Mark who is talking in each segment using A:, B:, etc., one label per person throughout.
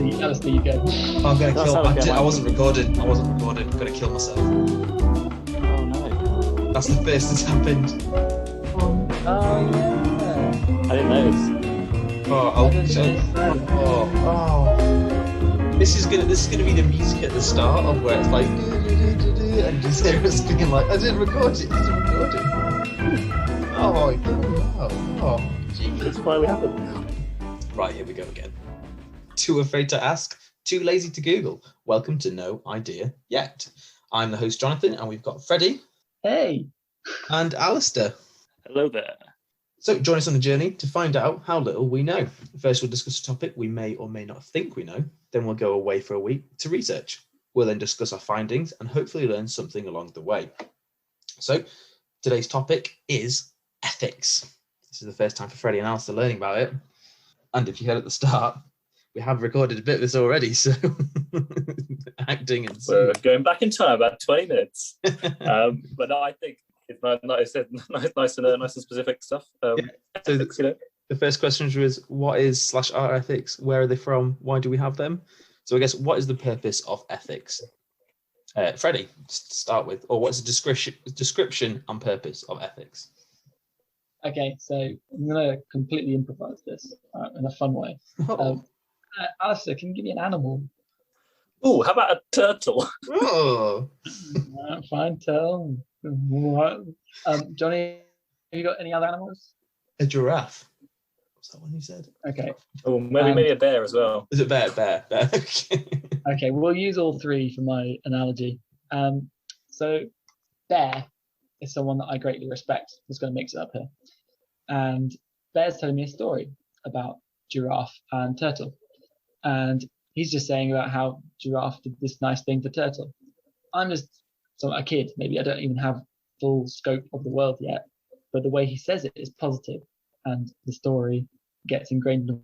A: Alistair, you go.
B: I'm gonna
C: That
B: kill.
C: sounded like
B: I wasn't recording. I'm gonna kill myself.
C: Oh no.
B: That's the first that's happened.
A: Oh yeah.
C: I didn't notice.
B: This is gonna be the music at the start of where it's like and just hear us being like, I didn't record it. Oh my god. Oh, geez.
C: That's why we haven't.
B: Right, here we go again. Too afraid to ask, too lazy to Google. Welcome to No Idea Yet. I'm the host, Jonathan, and we've got Freddie.
A: Hey.
B: And Alistair.
C: Hello there.
B: So join us on the journey to find out how little we know. First, we'll discuss a topic we may or may not think we know. Then we'll go away for a week to research. We'll then discuss our findings and hopefully learn something along the way. So today's topic is ethics. This is the first time for Freddie and Alistair learning about it. And if you heard at the start, we have recorded a bit of this already, so acting and
C: We're going back in time about 20 minutes. But no, I think it's nice and specific stuff.
B: So
C: ethics,
B: the first question was, what is /are ethics? Where are they from? Why do we have them? So I guess, what is the purpose of ethics? Freddie, to start with, or what's the description and purpose of ethics?
A: Okay, so I'm going to completely improvise this in a fun way. Alistair, can you give me an animal?
C: Oh, how about a turtle?
B: Oh.
A: Fine, tell. Johnny, have you got any other animals?
B: A giraffe. What's that one you said?
A: Okay.
C: Oh, maybe a bear as well.
B: Is it bear? Okay.
A: Okay, we'll use all three for my analogy. So bear is someone that I greatly respect. I'm just going to mix it up here. And Bear's telling me a story about giraffe and turtle. And he's just saying about how giraffe did this nice thing for turtle. I'm just a kid, maybe I don't even have full scope of the world yet, but the way he says it is positive, and the story gets ingrained in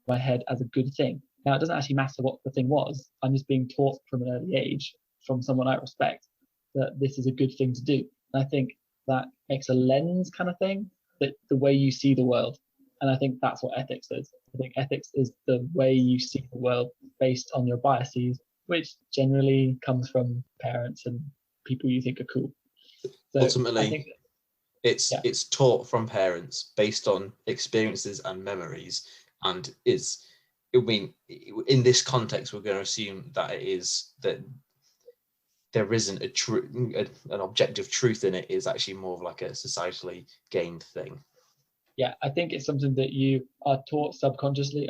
A: my head as a good thing. Now, it doesn't actually matter what the thing was. I'm just being taught from an early age, from someone I respect, that this is a good thing to do. And I think that makes a lens kind of thing, that the way you see the world. And I think that's what ethics is. I think ethics is the way you see the world based on your biases, which generally comes from parents and people you think are cool. So
B: ultimately, it's taught from parents based on experiences and memories, and in this context, we're going to assume that it is that there isn't an objective truth in it. Is actually more of like a societally gained thing.
A: Yeah, I think it's something that you are taught subconsciously.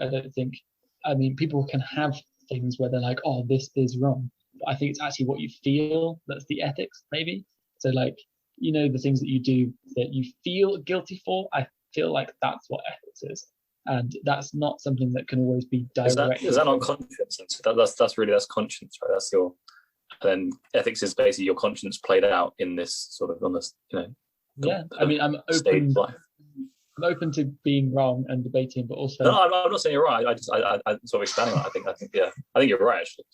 A: People can have things where they're like, oh, this is wrong. But I think it's actually what you feel that's the ethics, maybe. So like, the things that you do that you feel guilty for, I feel like that's what ethics is. And that's not something that can always be direct.
C: Is that not conscience? That's conscience, right? That's your, and then ethics is basically your conscience played out in this sort of on this,
A: I'm open to being wrong and debating, but also
C: no, I'm not saying you're right. I'm sort of expanding on it. I think you're right actually.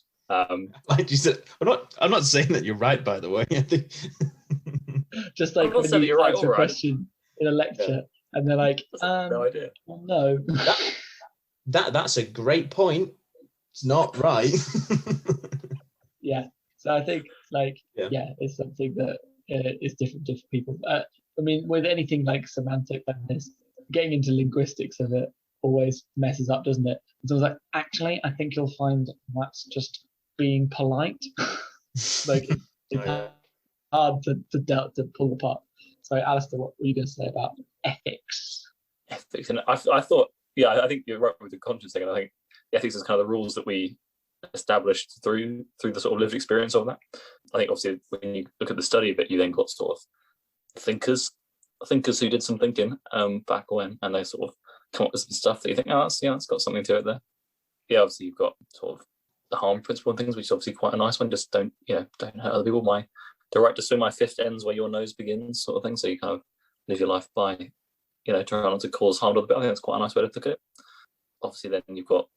B: Like you said, I'm not saying that you're right, by the way. I think
A: just like when you answer a question in a lecture and they're like,
C: no idea.
A: Well, no.
B: That's a great point. It's not right.
A: Yeah. So I think it's something that is different to people. With anything like semantic like this, getting into linguistics of it always messes up, doesn't it? So I was like, actually, I think you'll find that's just being polite. Like it's hard to pull apart. So, Alistair, what were you going to say about ethics?
C: Ethics, and I thought, I think you're right with the conscience thing, and I think ethics is kind of the rules that we established through the sort of lived experience of that. I think obviously when you look at the study of it, you then got sort of thinkers who did some thinking back when, and they sort of come up with some stuff that you think, it's got something to it there. Yeah, obviously you've got sort of the harm principle and things, which is obviously quite a nice one. Just don't hurt other people. The right to swim, my fist ends where your nose begins, sort of thing. So you kind of live your life by, trying not to cause harm to other people. I think that's quite a nice way to look at it. Obviously, then you've got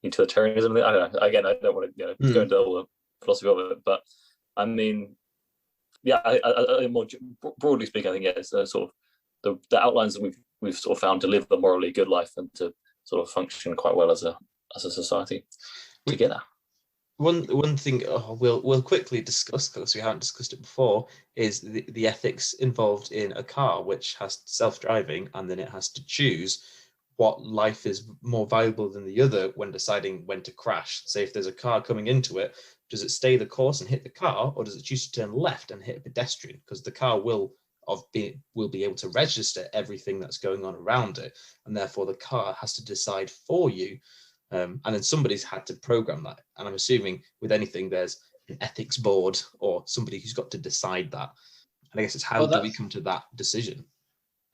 C: utilitarianism. I don't know. Again, I don't want to go into all the philosophy of it, but I mean, I more broadly speaking, I think it's sort of the outlines that we've sort of found to live a morally good life and to sort of function quite well as a as a society together.
B: One thing we'll quickly discuss, because we haven't discussed it before, is the ethics involved in a car which has self-driving, and then it has to choose what life is more valuable than the other when deciding when to crash. Say if there's a car coming into it, does it stay the course and hit the car, or does it choose to turn left and hit a pedestrian? Because the car will be able to register everything that's going on around it, and therefore the car has to decide for you. And then somebody's had to program that. And I'm assuming with anything, there's an ethics board or somebody who's got to decide that. And I guess it's how do we come to that decision?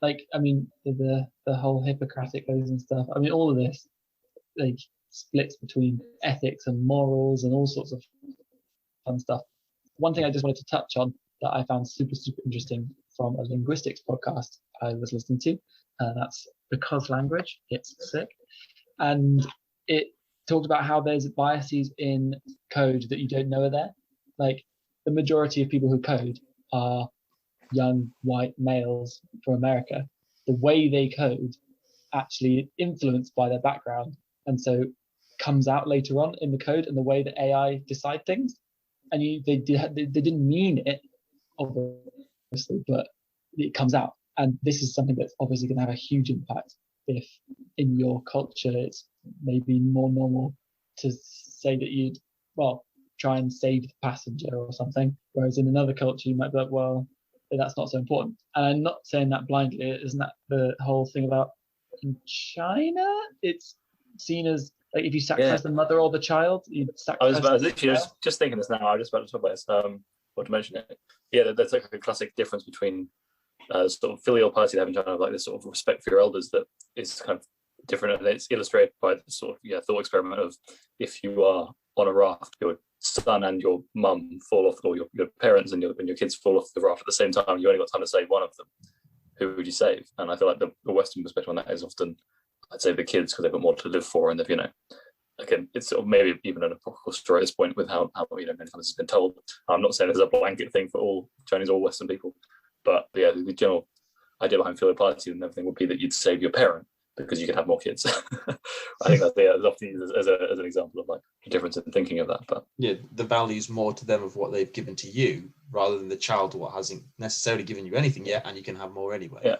A: Like, I mean, the whole Hippocratic oath and stuff. I mean, all of this like splits between ethics and morals and all sorts of fun stuff. One thing I just wanted to touch on that I found super interesting from a linguistics podcast I was listening to, that's Because Language. It's sick. And it talked about how there's biases in code that you don't know are there. Like, the majority of people who code are young white males from America. The way they code actually influenced by their background, and so comes out later on in the code and the way that AI decide things. And they didn't mean it, obviously, but it comes out. And this is something that's obviously going to have a huge impact if in your culture it's maybe more normal to say that you'd, well, try and save the passenger or something, whereas in another culture you might be like, well, that's not so important. And I'm not saying that blindly. Isn't that the whole thing about in China? It's seen as like if you sacrifice the mother or the child, you sacrifice.
C: I was literally just thinking this now. I was just about to talk about this. Or to mention it. Yeah, that's like a classic difference between sort of filial piety they have in China, like this sort of respect for your elders that is kind of different, and it's illustrated by the sort of thought experiment of if you are on a raft, your son and your mum fall off, or your parents and your kids fall off the raft at the same time. You only got time to save one of them. Who would you save? And I feel like the Western perspective on that is often, I'd say, the kids, because they've got more to live for, and they've again, it's sort of maybe even an apocryphal story at this point with how many times it's been told. I'm not saying there's a blanket thing for all Chinese or Western people, but yeah, the general idea behind filial piety and everything would be that you'd save your parent because you could have more kids. I think that's often used as an example of like the difference in thinking of that. But
B: yeah, the value's more to them of what they've given to you rather than the child what hasn't necessarily given you anything yet, and you can have more anyway.
C: Yeah.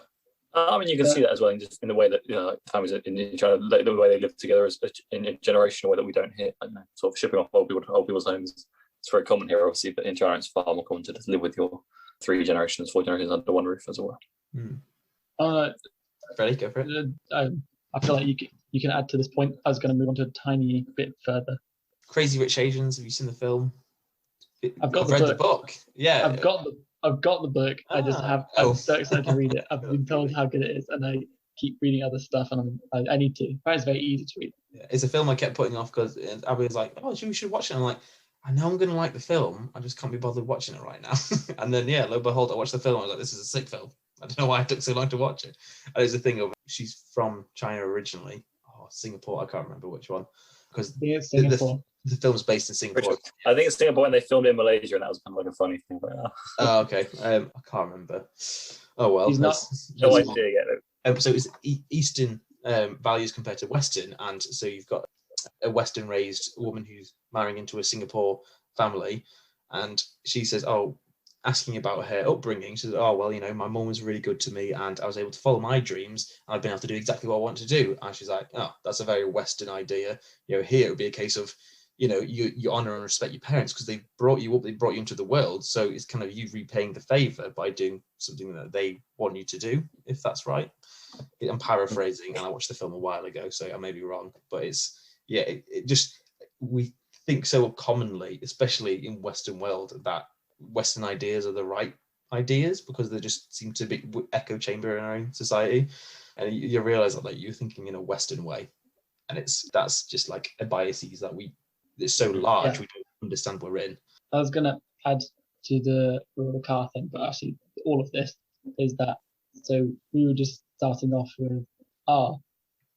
C: I mean, you can see that as well, just in the way that like families in China, the way they live together in a generational way that we don't hear. Sort of shipping off old people's homes. It's very common here, obviously, but in China it's far more common to just live with your 4 generations under one roof as well.
B: Freddie, go for it.
A: I feel like you can add to this point. I was going to move on to a tiny bit further.
B: Crazy Rich Asians. Have you seen the film?
A: I've
B: read the book. Yeah,
A: I've got the book. I just have. I'm so excited to read it. I've been told how good it is, and I keep reading other stuff, and I need to. It's very easy to read.
B: Yeah, it's a film I kept putting off because Abby was like, "Oh, we should watch it." I'm like, I know I'm going to like the film. I just can't be bothered watching it right now. And then, lo and behold, I watched the film. I was like, this is a sick film. I don't know why it took so long to watch it. And there's a thing of she's from China originally. Singapore. I can't remember which one. Because the film's based in Singapore.
C: I think it's Singapore, and they filmed it in Malaysia, and that was kind of like a funny thing.
B: Oh, okay. I can't remember. Oh, well.
C: No idea yet.
B: So it's Eastern values compared to Western. And so you've got a Western raised woman who's marrying into a Singapore family, and she says, asking about her upbringing, she says, my mum was really good to me, and I was able to follow my dreams, and I've been able to do exactly what I want to do. And she's like, that's a very Western idea. Here it would be a case of, you honor and respect your parents because they brought you up, they brought you into the world, so it's kind of you repaying the favor by doing something that they want you to do, if that's right. I'm paraphrasing, and I watched the film a while ago, so I may be wrong, but it's we think so commonly, especially in Western world, that Western ideas are the right ideas because they just seem to be echo chamber in our own society, and you realize that you're thinking in a Western way, and that's just like a biases that it's so large we don't understand we're in.
A: I was gonna add to the car thing, but actually all of this is that, so we were just starting off with R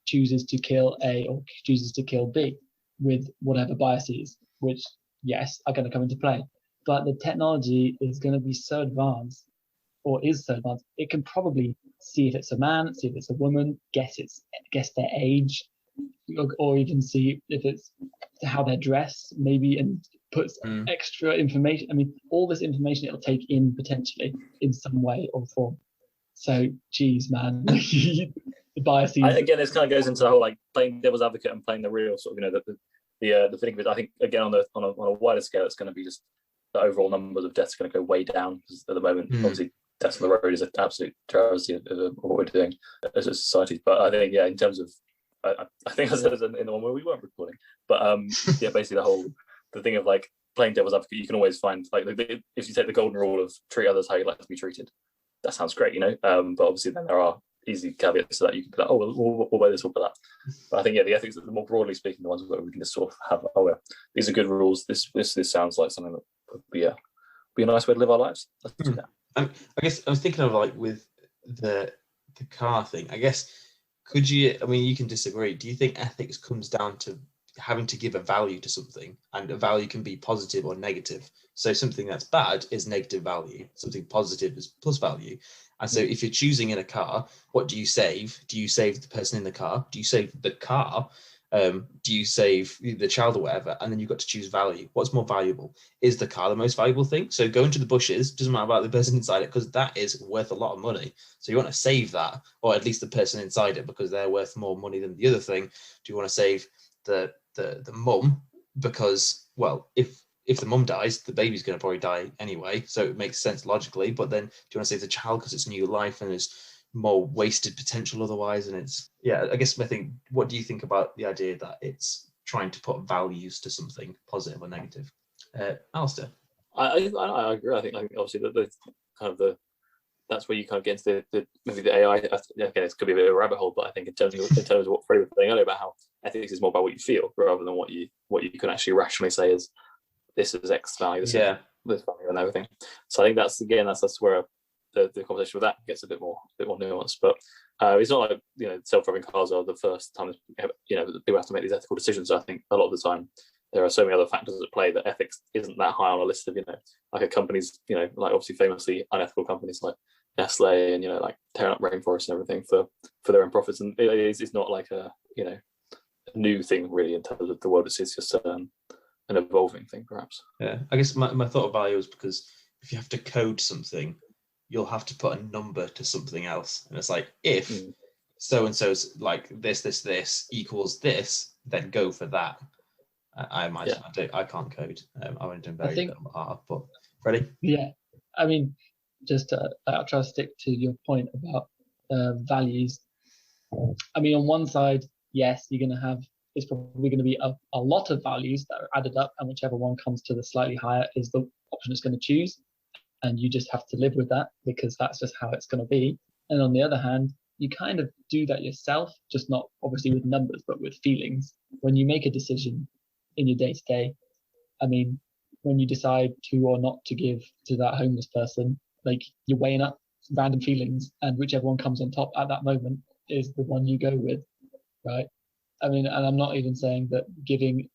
A: chooses to kill A or chooses to kill B with whatever biases, which yes are going to come into play. But the technology is going to be so advanced, or is so advanced, it can probably see if it's a man, see if it's a woman, guess their age, or even see if it's how they're dressed, maybe, and puts extra information. I mean, all this information it'll take in potentially in some way or form. So, geez, man, the biases.
C: Again, this kind of goes into the whole like playing devil's advocate and playing the real sort of, the thing of it. I think again on a wider scale, it's going to be just the overall numbers of deaths are going to go way down, because at the moment, obviously, deaths on the road is an absolute travesty of what we're doing as a society. But I think, in terms of, I think I said it in the one where we weren't recording, but basically the thing of like playing devil's advocate, you can always find like if you take the golden rule of treat others how you'd like to be treated, that sounds great, but obviously then there are easy caveats to that. You can be like, we'll weigh this, we'll put that. But I think the ethics, the more broadly speaking, the ones where we can just sort of have, these are good rules. This sounds like something that would be a nice way to live our lives. Let's do that.
B: I guess I was thinking of like with the car thing. I guess you can disagree. Do you think ethics comes down to having to give a value to something, and a value can be positive or negative? So something that's bad is negative value, something positive is plus value. And so if you're choosing in a car, what do you save? Do you save the person in the car? Do you save the car? Do you save the child or whatever? And then you've got to choose value. What's more valuable? Is the car the most valuable thing? So going to the bushes, doesn't matter about the person inside it, because that is worth a lot of money. So you want to save that, or at least the person inside it, because they're worth more money than the other thing. Do you want to save the mum? Because, well, if the mum dies, the baby's going to probably die anyway, so it makes sense logically. But then do you want to save the child because it's new life and there's more wasted potential otherwise? And it's, I guess my thing, what do you think about the idea that it's trying to put values to something, positive or negative? Alistair?
C: I agree. I think obviously that's where you kind of get into maybe the AI. Okay, this could be a bit of a rabbit hole, but I think in terms of what Freddie was saying earlier about how ethics is more about what you feel rather than what you can actually rationally say is this is X value, this is value, and everything. So I think that's where the conversation with that gets a bit more nuanced. But it's not like self-driving cars are the first time people have to make these ethical decisions. So I think a lot of the time there are so many other factors at play that ethics isn't that high on a list of like a company's like obviously famously unethical companies like Nestle and like tearing up rainforests and everything for their own profits. And it's not like a new thing really in terms of the world. It's just an evolving thing, perhaps.
B: Yeah, I guess my thought of value is because if you have to code something, you'll have to put a number to something else, and it's like if so and so's like this equals this, then go for that. I imagine I can't code. I've only done very little art, but Freddie?
A: Yeah, I mean, just I'll try to stick to your point about values. I mean, on one side, yes, it's probably going to be a lot of values that are added up, and whichever one comes to the slightly higher is the option it's going to choose. And you just have to live with that because that's just how it's going to be. And on the other hand, you kind of do that yourself, just not obviously with numbers, but with feelings. When you make a decision in your day-to-day, I mean, when you decide to or not to give to that homeless person, like you're weighing up random feelings, and whichever one comes on top at that moment is the one you go with, right? I mean, and I'm not even saying that giving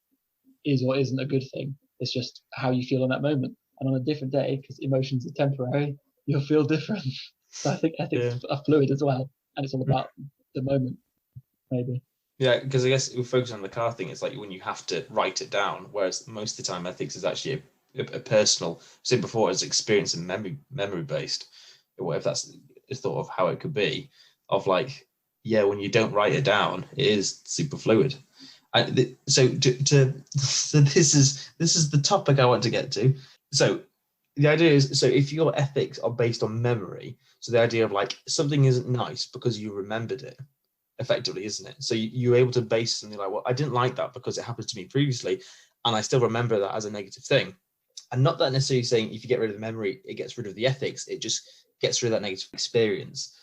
A: is or isn't a good thing. It's just how you feel in that moment. And on a different day, because emotions are temporary, you'll feel different. So I think ethics are fluid as well. And it's all about the moment, maybe.
B: Yeah, because I guess we focus on the car thing. It's like when you have to write it down, whereas most of the time ethics is actually a personal, said before, as experience and memory based, or whatever that's a thought of how it could be, of like, when you don't write it down, it is super fluid. So this is the topic I want to get to. So the idea is, so if your ethics are based on memory, so the idea of like something isn't nice because you remembered it, effectively, isn't it? So you're able to base something like, well, I didn't like that because it happened to me previously, and I still remember that as a negative thing. And not that necessarily saying if you get rid of the memory, it gets rid of the ethics, it just gets rid of that negative experience.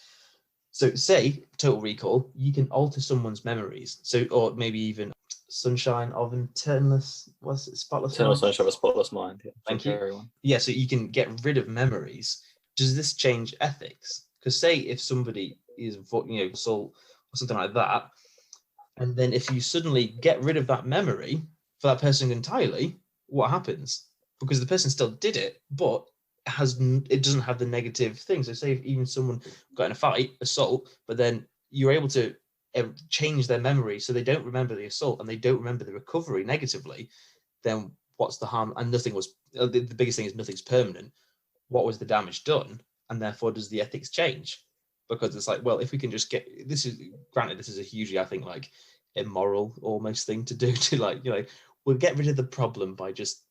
B: So say, total recall, you can alter someone's memories. So, or maybe even Sunshine of Spotless
C: Eternal Sunshine of a Spotless Mind. Yeah.
B: Thank you. Everyone. Yeah, so you can get rid of memories. Does this change ethics? Because say if somebody is, assault or something like that, and then if you suddenly get rid of that memory for that person entirely, what happens? Because the person still did it, but it doesn't have the negative thing. So say if even someone got in a fight, assault, but then you're able to change their memory so they don't remember the assault and they don't remember the recovery negatively, then what's the harm? And nothing was, the biggest thing is nothing's permanent. What was the damage done? And therefore, does the ethics change? Because it's like, well, if we can just get, this is, granted, this is a hugely, I think, like, immoral almost thing to do, to like, we'll get rid of the problem by just,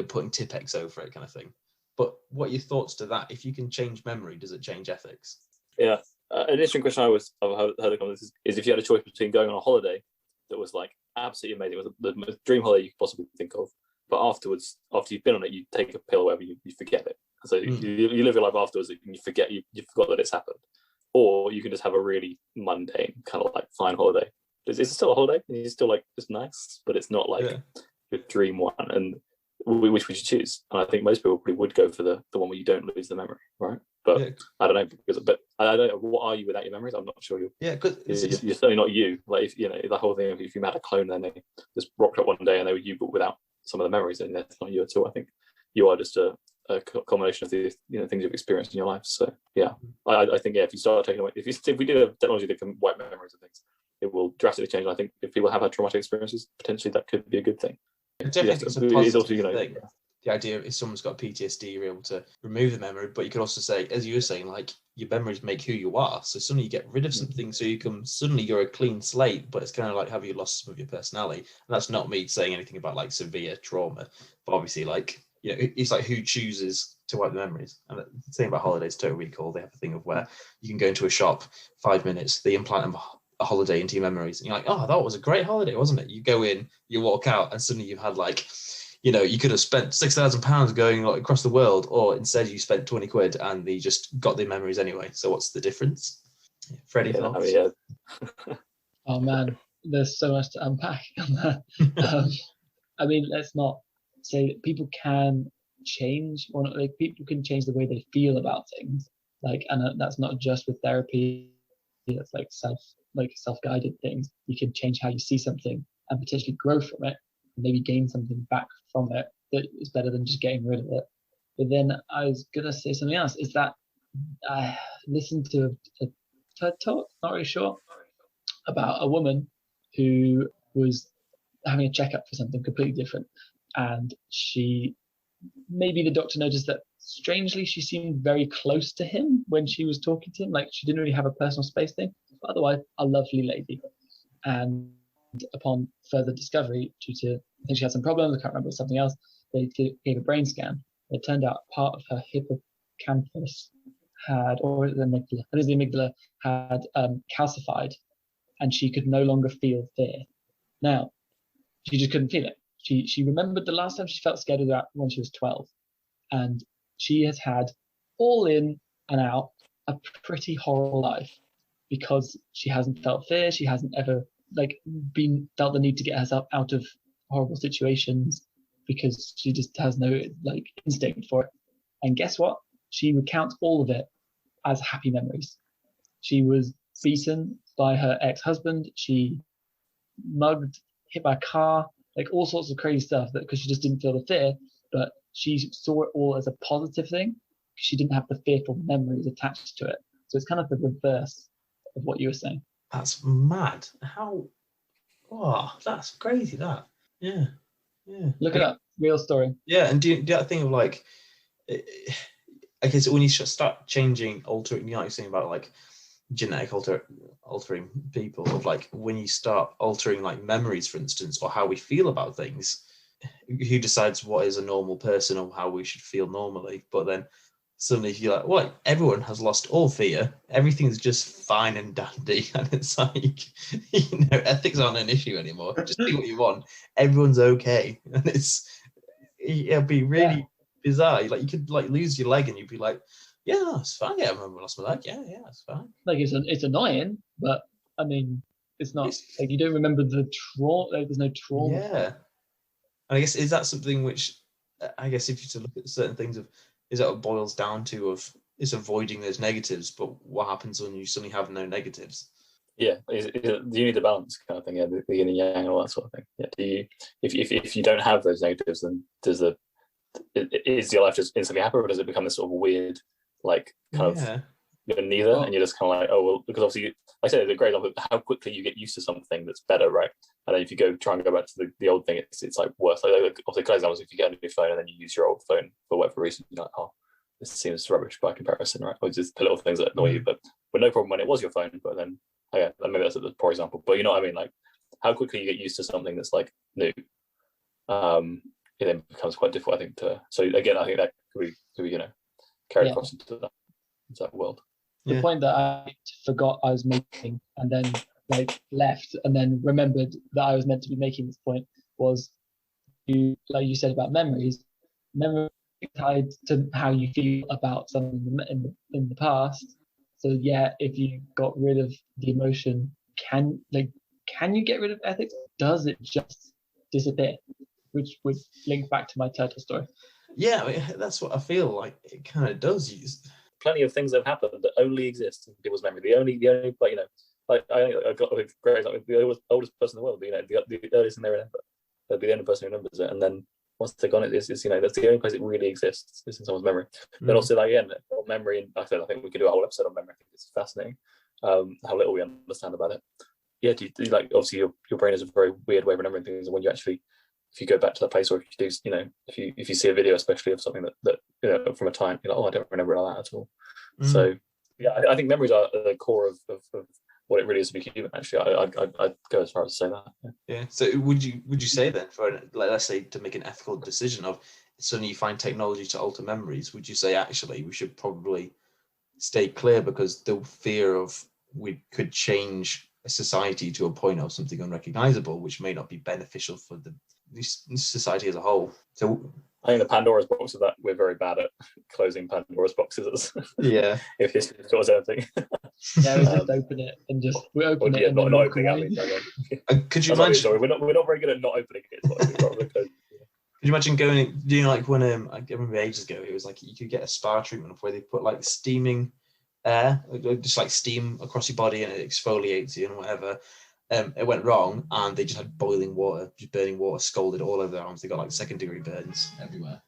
B: putting Tipp-Ex over it kind of thing. But what are your thoughts to that? If you can change memory, does it change ethics?
C: Yeah. An interesting question I've heard of this is if you had a choice between going on a holiday that was like absolutely amazing, it was the most dream holiday you could possibly think of, but afterwards, after you've been on it, you take a pill or whatever, you forget it. So you live your life afterwards and you forget, you forgot that it's happened. Or you can just have a really mundane kind of like fine holiday. It's still a holiday, and it's still like just nice, but it's not like your dream one. And which would you choose? And I think most people probably would go for the one where you don't lose the memory, right? But I don't know, but I don't know, what are you without your memories? I'm not sure. Because you're certainly not you. Like, if the whole thing, if you had a clone, then they just rocked up one day and they were you, but without some of the memories, then that's not you at all. I think you are just a combination of the things you've experienced in your life. So I think if you start taking away, if we do have technology that can wipe memories of things, it will drastically change. I think if people have had traumatic experiences, potentially that could be a good thing.
B: I definitely think it's a positive thing. The idea if someone's got PTSD, you're able to remove the memory, but you could also say, as you were saying, like, your memories make who you are. So suddenly you get rid of something, so suddenly you're a clean slate, but it's kind of like, have you lost some of your personality? And that's not me saying anything about like severe trauma, but obviously, like, it's like who chooses to wipe the memories. And the thing about holidays, Total Recall, they have a thing of where you can go into a shop, 5 minutes, they implant a holiday into your memories, and you're like, oh, that was a great holiday, wasn't it? You go in, you walk out, and suddenly you've had like, you could have spent £6,000 going like across the world, or instead you spent 20 quid and they just got their memories anyway. So what's the difference? Freddie, thoughts?
A: Oh man, there's so much to unpack on that. I mean, let's not say that people can change, or not, like, people can change the way they feel about things. Like, and that's not just with therapy. That's like self-guided things. You can change how you see something and potentially grow from it, and maybe gain something back from it that is better than just getting rid of it. But then I was gonna say something else. Is that I listened to a TED talk, not really sure, about a woman who was having a checkup for something completely different, and maybe the doctor noticed that strangely she seemed very close to him when she was talking to him. Like, she didn't really have a personal space thing, but otherwise a lovely lady. And upon further discovery, due to, I think she had some problems, I can't remember, something else, they gave a brain scan. It turned out part of her hippocampus had, or the amygdala, I think the amygdala had calcified, and she could no longer feel fear. Now, she just couldn't feel it. She remembered the last time she felt scared of that when she was 12, and she has had, all in and out, a pretty horrible life because she hasn't felt fear. She hasn't ever felt the need to get herself out of horrible situations because she just has no instinct for it. And guess what? She recounts all of it as happy memories. She was beaten by her ex-husband. She mugged, hit by a car, all sorts of crazy stuff, because she just didn't feel the fear, but she saw it all as a positive thing because she didn't have the fearful memories attached to it. So it's kind of the reverse of what you were saying.
B: That's mad. How? Oh, that's crazy. That. Yeah.
A: Look it up. Real story.
B: Yeah, and do that thing of like, okay, so when you start changing, altering, you're saying about genetic altering people, of when you start altering memories, for instance, or how we feel about things, who decides what is a normal person or how we should feel normally? But then suddenly if you're well, everyone has lost all fear, everything's just fine and dandy, and it's ethics aren't an issue anymore, just do what you want, everyone's okay, and it'll be really bizarre. You could lose your leg and you'd be yeah, no, it's fine. Yeah, I remember I lost my leg. Yeah, it's fine.
A: It's annoying, but I mean, it's not you don't remember the trauma. There's no trauma.
B: Yeah, and I guess is that something which I guess if you to look at certain things is that what boils down to is avoiding those negatives, but what happens when you suddenly have no negatives?
C: Yeah, do you need a balance kind of thing? Yeah, the yin and yang and all that sort of thing. Yeah, do you if you don't have those negatives, then is your life just instantly happy, or does it become this sort of weird kind of you're neither, and you're just kind of like, oh well, because obviously, like I said, it's a great example of how quickly you get used to something that's better, right? And then if you try and go back to the old thing, it's like worse. Like obviously, good examples, if you get a new phone and then you use your old phone for whatever reason, you're like, oh, this seems rubbish by comparison, right? Or just the little things that annoy you, but no problem when it was your phone. But then, okay, maybe that's a poor example, but you know what I mean? Like how quickly you get used to something that's like new, it then becomes quite difficult, I think. So again, I think that could be carried across into that world.
A: The point that I forgot I was making and then left and then remembered that I was meant to be making this point was, like you said about memories tied to how you feel about something in the past. So yeah, if you got rid of the emotion, can you get rid of ethics? Does it just disappear? Which would link back to my turtle story.
B: Yeah, I mean, that's what I feel like it kind of does use.
C: Plenty of things have happened that only exist in people's memory. The only like I got a great example, the oldest person in the world, the earliest thing they remember. They'll be the only person who remembers it, and then once they're gone, it's that's the only place it really exists is in someone's memory. Then also, like again, memory, and I think we could do a whole episode on memory. I think it's fascinating how little we understand about it. Yeah, do you like obviously your brain is a very weird way of remembering things, and when you actually, if you go back to that place, or if you do, if you see a video, especially of something that from a time, you're like, oh, I don't remember all that at all. So yeah, I think memories are the core of what it really is to be human. Actually, I'd go as far as to say that.
B: Yeah. So would you say then, for let's say to make an ethical decision of suddenly you find technology to alter memories, would you say actually we should probably stay clear because the fear of we could change a society to a point of something unrecognizable, which may not be beneficial for the society as a whole? So
C: I think the Pandora's box of that, we're very bad at closing Pandora's boxes.
B: Yeah.
C: If history taught us anything.
A: Yeah, we just open it and we open it.
C: Not opening it.
B: Could you imagine?
C: Sorry, we're not very good at not opening it.
B: Could you imagine going, like when I remember ages ago, it was like you could get a spa treatment where they put like steaming air, just like steam across your body and it exfoliates you and whatever. It went wrong and they just had boiling water, just burning water, scalded all over their arms. They got like 2nd-degree burns everywhere.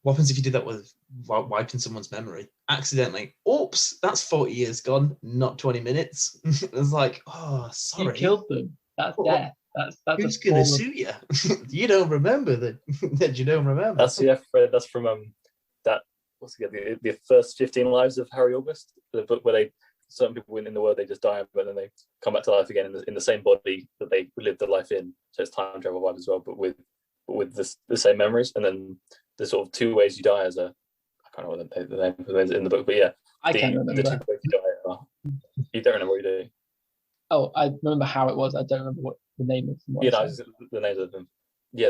B: What happens if you did that with wiping someone's memory accidentally? Oops, that's 40 years gone, not 20 minutes. It's like, oh, sorry.
A: You killed them. That's death. That's
B: who's gonna sue you? You don't remember that you don't remember.
C: That's from that. What's the first 15 lives of Harry August, the book where certain people in the world, they just die, but then they come back to life again in the same body that they lived their life in. So it's time travel vibe as well, but with the same memories. And then the sort of 2 ways you die as I can't remember the name of it in the book, but yeah,
A: I can't remember.
C: The 2 ways you die are, you don't remember what you do.
A: Oh, I remember how it was. I don't remember what the name of them.
C: The names of them. Yeah,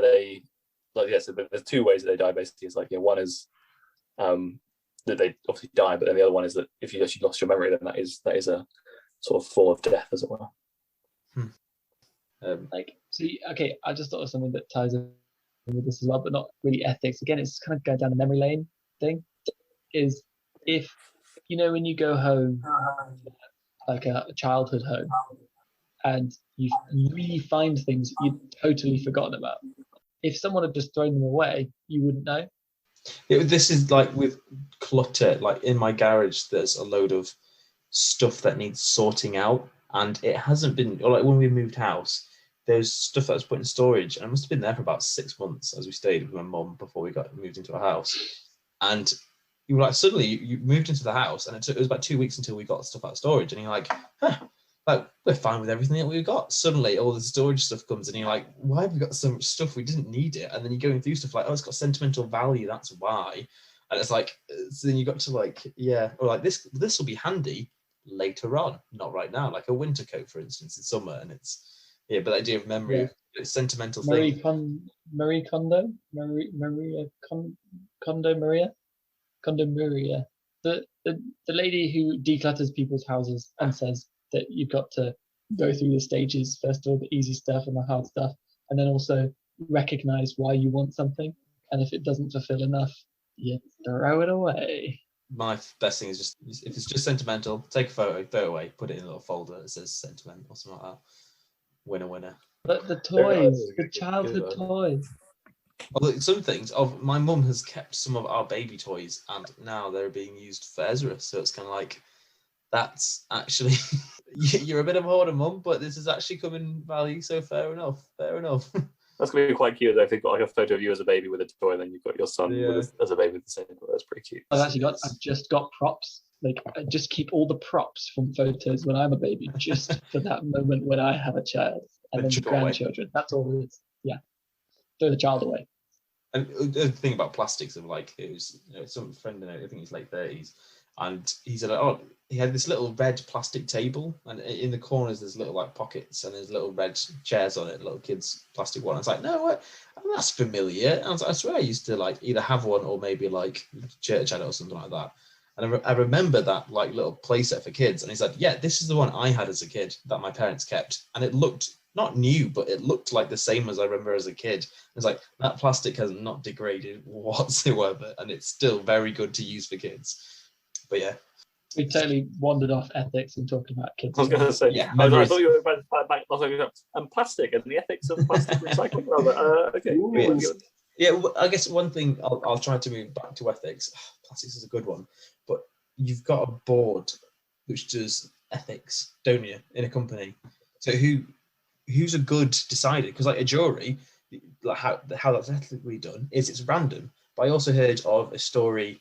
C: so there's 2 ways that they die. Basically, it's like one is that they obviously die, but then the other one is that if you actually lost your memory, then that is a sort of form of death, as it were.
A: I just thought of something that ties in with this as well, but not really ethics. Again, it's kind of going down the memory lane thing. Is if when you go home, like a childhood home, and you really find things you'd totally forgotten about. If someone had just thrown them away, you wouldn't know.
B: This is like with clutter. Like in my garage, there's a load of stuff that needs sorting out, and it hasn't been. Or like when we moved house, there's stuff that was put in storage, and it must have been there for about 6 months as we stayed with my mum before we got moved into a house. And you were like, suddenly you moved into the house, and it was about 2 weeks until we got stuff out of storage, and you're like, like we're fine with everything that we've got. Suddenly all the storage stuff comes and you're like, why have we got so much stuff? We didn't need it. And then you're going through stuff like, oh, it's got sentimental value, that's why. And it's like, so then you got to like, yeah, or like this will be handy later on, not right now, like a winter coat, for instance, in summer. And it's, yeah, but the idea of memory, it's sentimental thing.
A: Maria Kondo Maria. The lady who declutters people's houses and says that you've got to go through the stages, first of all, the easy stuff and the hard stuff, and then also recognize why you want something. And if it doesn't fulfill enough, you throw it away.
B: My best thing is just, if it's just sentimental, take a photo, throw it away, put it in a little folder that says sentiment or something like that. Winner.
A: But the toys, the childhood toys.
B: Although some things of my mum has kept some of our baby toys, and now they're being used for Ezra. So it's kind of like, that's actually you're a bit of a hoarder, mum, but this is actually come in value. So fair enough. Fair enough.
C: That's gonna be quite cute though. If they've got like a photo of you as a baby with a toy, and then you've got your son as a baby with the same toy. That's pretty cute.
A: I've just got props. Like, I just keep all the props from photos when I'm a baby, just for that moment when I have a child, and then the grandchildren. That's all it is. Yeah, throw the child away.
B: And the thing about plastics, of like, it was some friend, I think he's late 30s, and he said, oh, he had this little red plastic table, and in the corners there's little like pockets, and there's little red chairs on it, little kids plastic one. I was like, no, what? That's familiar. And I was like, I swear I used to like either have one or maybe like church had it or something like that. And I remember that like little playset for kids. And he said, yeah, this is the one I had as a kid that my parents kept. And it looked not new, but it looked like the same as I remember as a kid. It's like, that plastic has not degraded whatsoever. And it's still very good to use for kids. But yeah.
A: We totally wandered off ethics and talking about kids.
C: I was going to say,
B: yeah,
C: I thought you were about and plastic and the ethics of plastic recycling. Okay.
B: Yeah, well, I guess one thing I'll try to move back to ethics. Plastics is a good one, but you've got a board which does ethics, don't you, in a company? So who's a good decider? Because like a jury, like how that's ethically done is it's random. But I also heard of a story.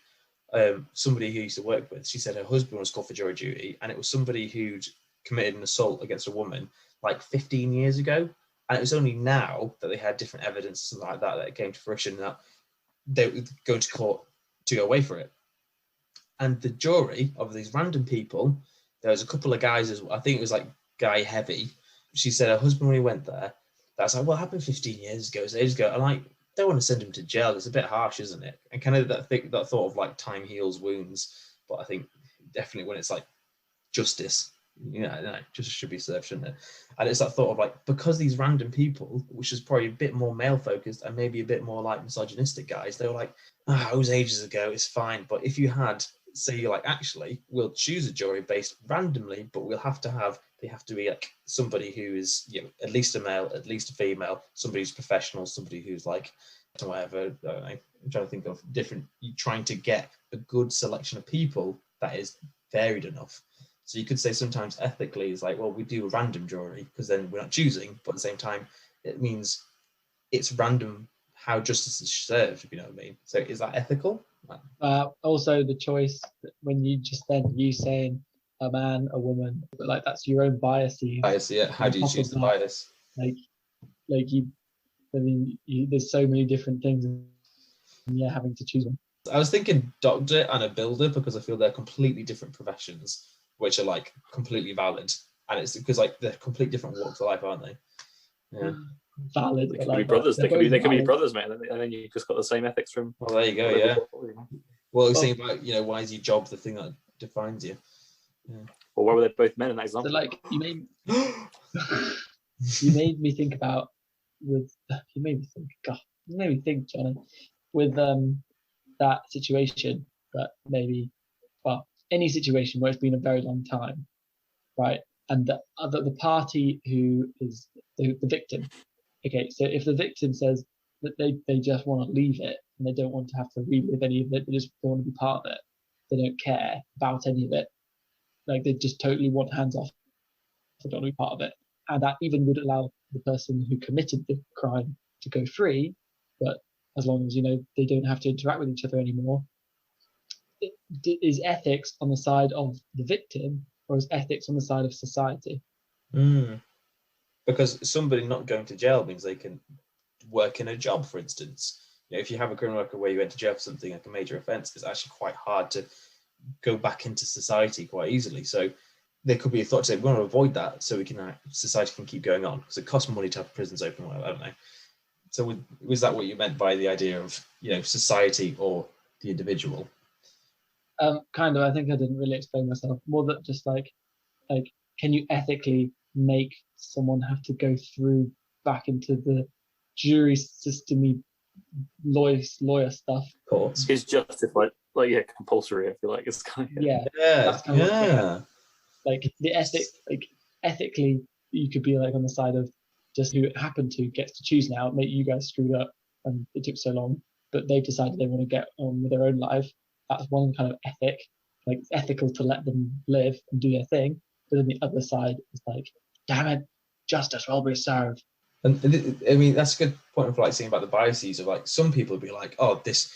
B: Somebody who used to work with, she said her husband was called for jury duty, and it was somebody who'd committed an assault against a woman like 15 years ago, and it was only now that they had different evidence, something like that, that it came to fruition that they would go to court to go away for it. And the jury of these random people, there was a couple of guys, I think it was like Guy Heavy. She said her husband, when he went there, that's like, well, it happened 15 years ago, so ages ago, and like, don't want to send him to jail. It's a bit harsh, isn't it? And kind of that thought of like time heals wounds. But I think definitely when it's like justice, justice should be served, shouldn't it? And it's that thought of like, because these random people, which is probably a bit more male focused and maybe a bit more like misogynistic guys, they were like, it was ages ago, it's fine. But if you had, say, you're like, actually, we'll choose a jury based randomly, but they have to be like somebody who is, at least a male, at least a female, somebody who's professional, somebody who's like, whatever. I'm trying to think of different, you're trying to get a good selection of people that is varied enough. So you could say sometimes ethically it's like, well, we do a random jury because then we're not choosing, but at the same time, it means it's random how justice is served, if you know what I mean. So is that ethical?
A: Also the choice when you saying a man, a woman, but like that's your own biases.
B: Bias, yeah. How do you choose the bias?
A: There's so many different things, and having to choose one.
B: I was thinking doctor and a builder because I feel they're completely different professions, which are like completely valid, and it's because like they're completely different walks of life, aren't they? Yeah.
A: Valid.
C: They could be brothers. They could be brothers, mate, and then you just got the same ethics from.
B: Well, there you go. Yeah. Well, I was thinking about why is your job the thing that defines you? Yeah.
C: Or why were they both men in that example?
A: So like you made me think about you made me think, Johnny, with that situation, that maybe, well, any situation where it's been a very long time, right? And the party who is the victim. Okay, so if the victim says that they just want to leave it and they don't want to have to relive any of it, they just don't want to be part of it, they don't care about any of it, like they just totally want hands off, they don't want to be part of it, and that even would allow the person who committed the crime to go free, but as long as they don't have to interact with each other anymore. Is ethics on the side of the victim, or is ethics on the side of society?
B: Because somebody not going to jail means they can work in a job, for instance. If you have a criminal record where you went to jail for something like a major offence, it's actually quite hard to go back into society quite easily. So there could be a thought to say, we want to avoid that so society can keep going on, because it costs money to have prisons open, I don't know. So was that what you meant by the idea of society or the individual?
A: Kind of. I think I didn't really explain myself. More that just like can you ethically make someone have to go through back into the jury system lawyer stuff?
B: Of course,
C: it's justified, compulsory. I feel like it's kind of
A: that's kind of like the ethic. Like ethically, you could be like on the side of just who it happened to gets to choose now. Mate, you guys screwed up. and it took so long, but they've decided they want to get on with their own life. That's one kind of ethic, like it's ethical to let them live and do their thing. But then the other side is like, damn it, justice will be served.
B: And I mean, that's a good point of like saying about the biases of like some people would be like, oh, this,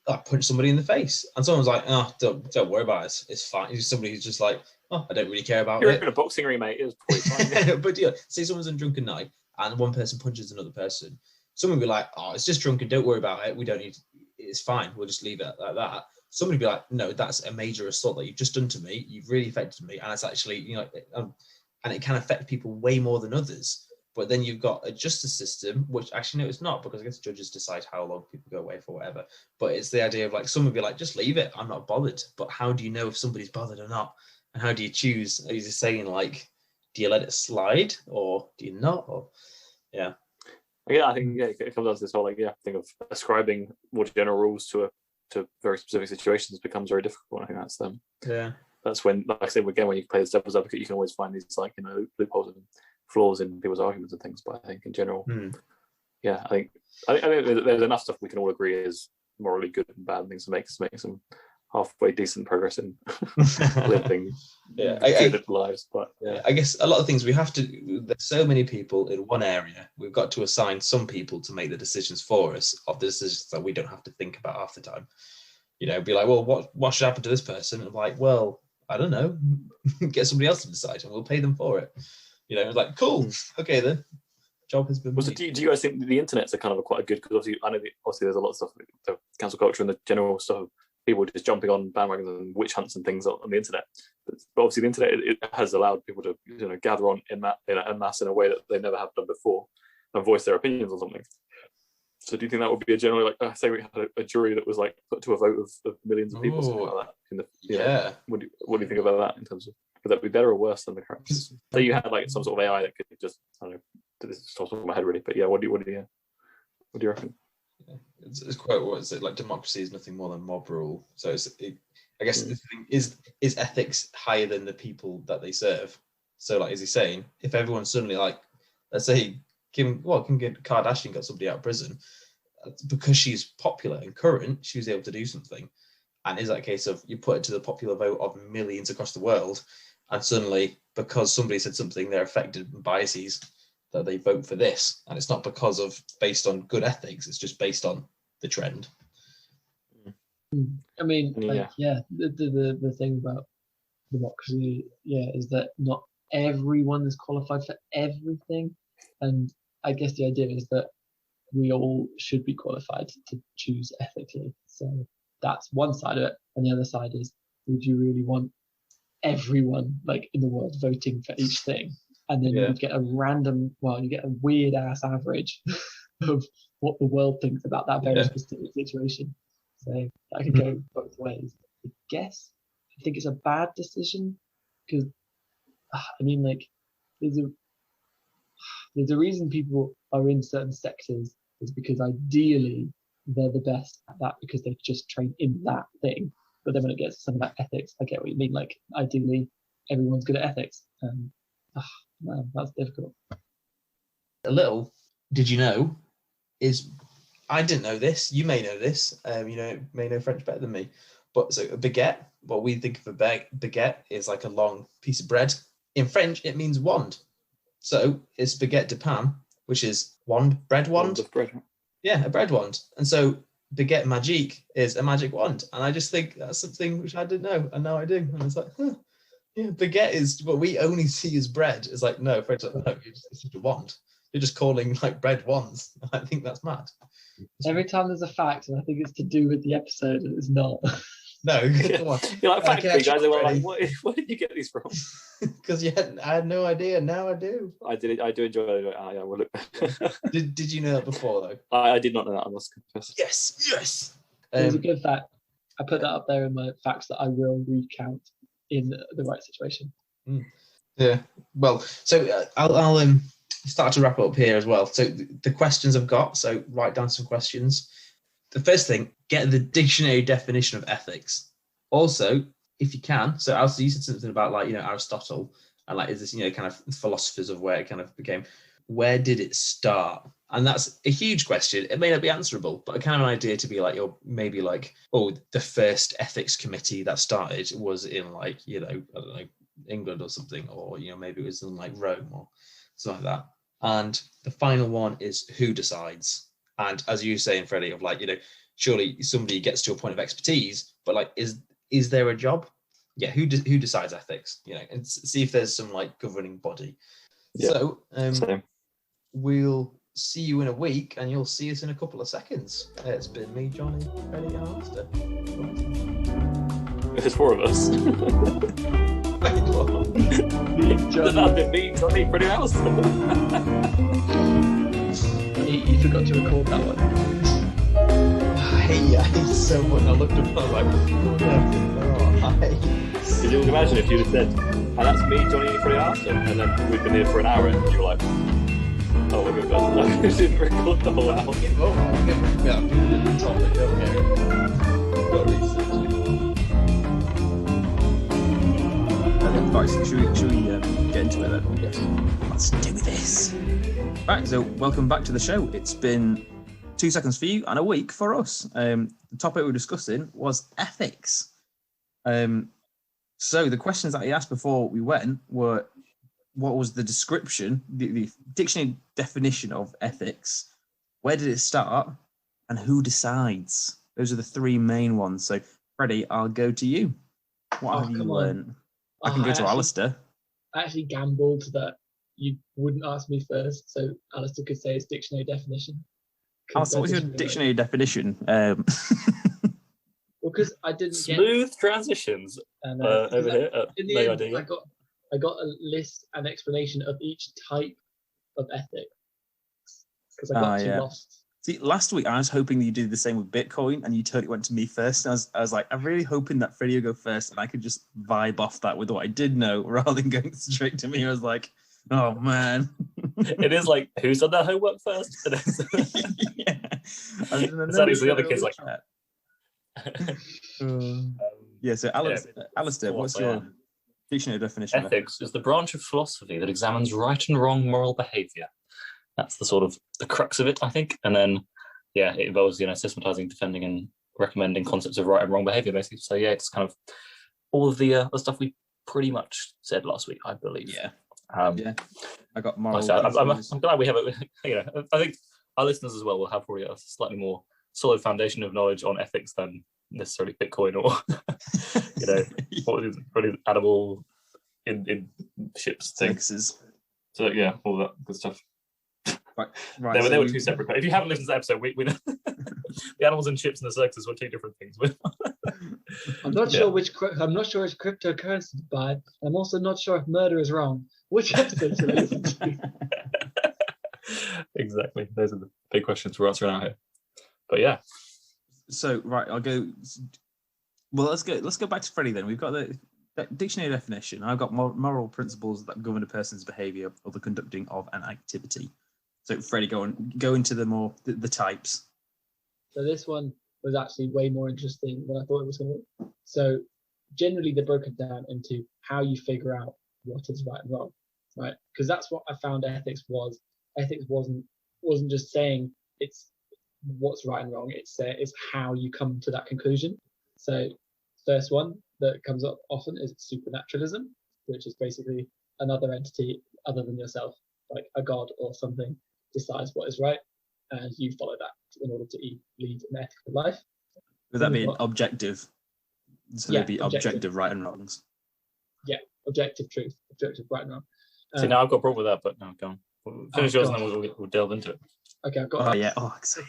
B: I punched somebody in the face, and someone's like, oh, don't worry about it, it's fine. It's somebody who's just like, oh, I don't really care about
C: You're
B: it.
C: in a boxing ring, mate. It was probably fine.
B: But say someone's on a drunken night and one person punches another person, someone would be like, oh, it's just drunken, don't worry about it. We don't need to, it's fine. We'll just leave it like that. Somebody would be like, no, that's a major assault that you've just done to me. You've really affected me, and it's actually, and it can affect people way more than others. But then you've got a justice system, which actually, no, it's not, because I guess judges decide how long people go away for whatever. But it's the idea of like, someone would be like, just leave it, I'm not bothered. But how do you know if somebody's bothered or not? And how do you choose? Are you just saying like, do you let it slide or do you not? Or yeah.
C: I think it comes down to this whole thing of ascribing more general rules to very specific situations becomes very difficult. I think that's when, like I said, again, when you play the devil's advocate, you can always find these loopholes and flaws in people's arguments and things. But I think in general, I think there's enough stuff we can all agree is morally good and bad things to make some halfway decent progress in living good lives. But
B: I guess a lot of things we have to, there's so many people in one area, we've got to assign some people to make the decisions for us of the decisions that we don't have to think about half the time. Be like, well, what should happen to this person? And I'm like, well, I don't know. Get somebody else to decide and we'll pay them for it. It's like, cool, okay then. Job has been made.
C: Do you guys think the internet's a kind of quite a good, because obviously I know there's a lot of stuff, the cancel culture and the general stuff, people just jumping on bandwagons and witch hunts and things on the internet. But obviously the internet, it has allowed people to gather on en masse in a way that they never have done before and voice their opinions on something. So do you think that would be a generally, like, say we had a jury that was like put to a vote of millions of people, or something like that? What do you think about that in terms of, would that be better or worse than the current system? So you had like some sort of AI that could just, I don't know, this is off the top of my head really, but what do you reckon?
B: It's quite, what is it, like democracy is nothing more than mob rule. So I guess the thing is ethics higher than the people that they serve? So like, is he saying if everyone suddenly, like, let's say Kim Kardashian got somebody out of prison because she's popular and current, she was able to do something, and is that a case of you put it to the popular vote of millions across the world, and suddenly because somebody said something, they're affected by biases that they vote for this, and it's not because of based on good ethics, it's just based on the trend.
A: I mean, the thing about democracy, is that not everyone is qualified for everything, and I guess the idea is that we all should be qualified to choose ethically. So that's one side of it, and the other side is, would you really want everyone like in the world voting for each thing? And then you get you get a weird ass average of what the world thinks about that very specific situation. So that could go both ways. I think it's a bad decision because, I mean, like, there's a reason people are in certain sectors is because ideally they're the best at that because they've just trained in that thing. But then when it gets to something like ethics, I get what you mean. Like, ideally, everyone's good at ethics. Man, that's difficult.
B: A little, did you know, is I didn't know this. You may know this. May know French better than me. But so a baguette, what we think of a baguette is like a long piece of bread. In French, it means wand. So it's baguette de pain, which is bread wand.
C: Of bread.
B: Yeah, a bread wand. And so baguette magique is a magic wand. And I just think that's something which I didn't know, and now I do. And it's like, baguette is what we only see as bread. It's like, no, French, like, no, it's just a wand. You're just calling like bread wands. I think that's mad.
A: Every time there's a fact, and I think it's to do with the episode, and it's not.
B: No, come on.
C: You're like, fact guys, they were like, where did you get these from?
B: Because I had no idea. Now I do.
C: I do enjoy it.
B: Did you know that before though?
C: I did not know that, I must confess.
B: Yes.
A: It was a good fact. I put that up there in my facts that I will recount in the right situation.
B: Yeah. Well, so I'll start to wrap up here as well. So the questions I've got. So write down some questions. The first thing, get the dictionary definition of ethics. Also, if you can, so also you said something about like, Aristotle, and like, is this, kind of philosophers of where it kind of became, where did it start? And that's a huge question. It may not be answerable, but a kind of an idea to be like, you're maybe like, oh, the first ethics committee that started was in like, I don't know, England or something, or, maybe it was in like Rome or something like that. And the final one is who decides. And as you were saying, Freddie, of like, surely somebody gets to a point of expertise, but like, is there a job? Yeah, who decides ethics? And see if there's some like governing body. Yeah. So we'll see you in a week, and you'll see us in a couple of seconds. It's been me, Johnny, Freddie, and Alistair.
C: There's 4 of us.
B: Wait, what?
C: That's been me, Johnny, Freddie, and Alistair.
A: You forgot to record that one.
B: I hate so much. I looked up and I was like,
C: Could you imagine if you'd have said, and that's me, Johnny, Freddie, and Alistair, and then we've been here for an hour, and you were like, oh my god, I didn't record the whole hour.
B: Yeah, do the topic, got research.
D: Right, so should we get into it then? Yes. Let's do this. Right, so welcome back to the show. It's been 2 seconds for you and a week for us. The topic we were discussing was ethics. So the questions that he asked before we went were, what was the description, the dictionary definition of ethics? Where did it start? And who decides? Those are the 3 main ones. So, Freddie, I'll go to you. What have you learned? I can go to Alistair.
A: I actually gambled that you wouldn't ask me first, so Alistair could say his dictionary definition.
D: Alistair, what's your dictionary definition?
A: Well, because I didn't
C: smooth transitions over here.
A: In the end, I got a list and explanation of each type of ethics because I got too lost.
D: See, last week I was hoping that you did the same with Bitcoin, and you totally went to me first. And I was like, I'm really hoping that Freddie would go first, and I could just vibe off that with what I did know, rather than going straight to me. I was like, oh man.
C: It is like, who's done their homework first?
D: Yeah.
C: It's the other kids like.
D: Yeah. So Alistair, what's your dictionary definition?
C: Ethics is the branch of philosophy that examines right and wrong moral behaviour. That's the sort of the crux of it, I think. And then, it involves, systematizing, defending, and recommending concepts of right and wrong behaviour, basically. So it's kind of all of the stuff we pretty much said last week, I believe.
D: Yeah. I got moral.
C: I'm glad we have it. I think our listeners as well will have probably a slightly more solid foundation of knowledge on ethics than necessarily Bitcoin or what is really animal in ships things. So all that good stuff. Right. They were 2 separate. If you haven't listened to the episode, we know the animals in ships and the circuses were 2 different things.
A: I'm not sure which cryptocurrency to buy. I'm also not sure if murder is wrong. Which episode to listen to?
C: Exactly. Those are the big questions we're answering out here. But
D: So I'll go. Well, let's go back to Freddie then. We've got the dictionary definition. I've got moral principles that govern a person's behaviour or the conducting of an activity. So Freddie, go into the types.
A: So this one was actually way more interesting than I thought it was going to be. So generally they're broken down into how you figure out what is right and wrong, right? Because that's what I found ethics was. Ethics wasn't just saying it's what's right and wrong. It's how you come to that conclusion. So first one that comes up often is supernaturalism, which is basically another entity other than yourself, like a god or something, decides what is right, and you follow that in order to lead an ethical life.
D: Would that be objective? So there'd be objective right and wrongs.
A: Yeah, objective truth, objective right and wrong.
C: See, now I've got a problem with that, but no, go on. Finish yours and then we'll delve into it.
A: Okay, I've got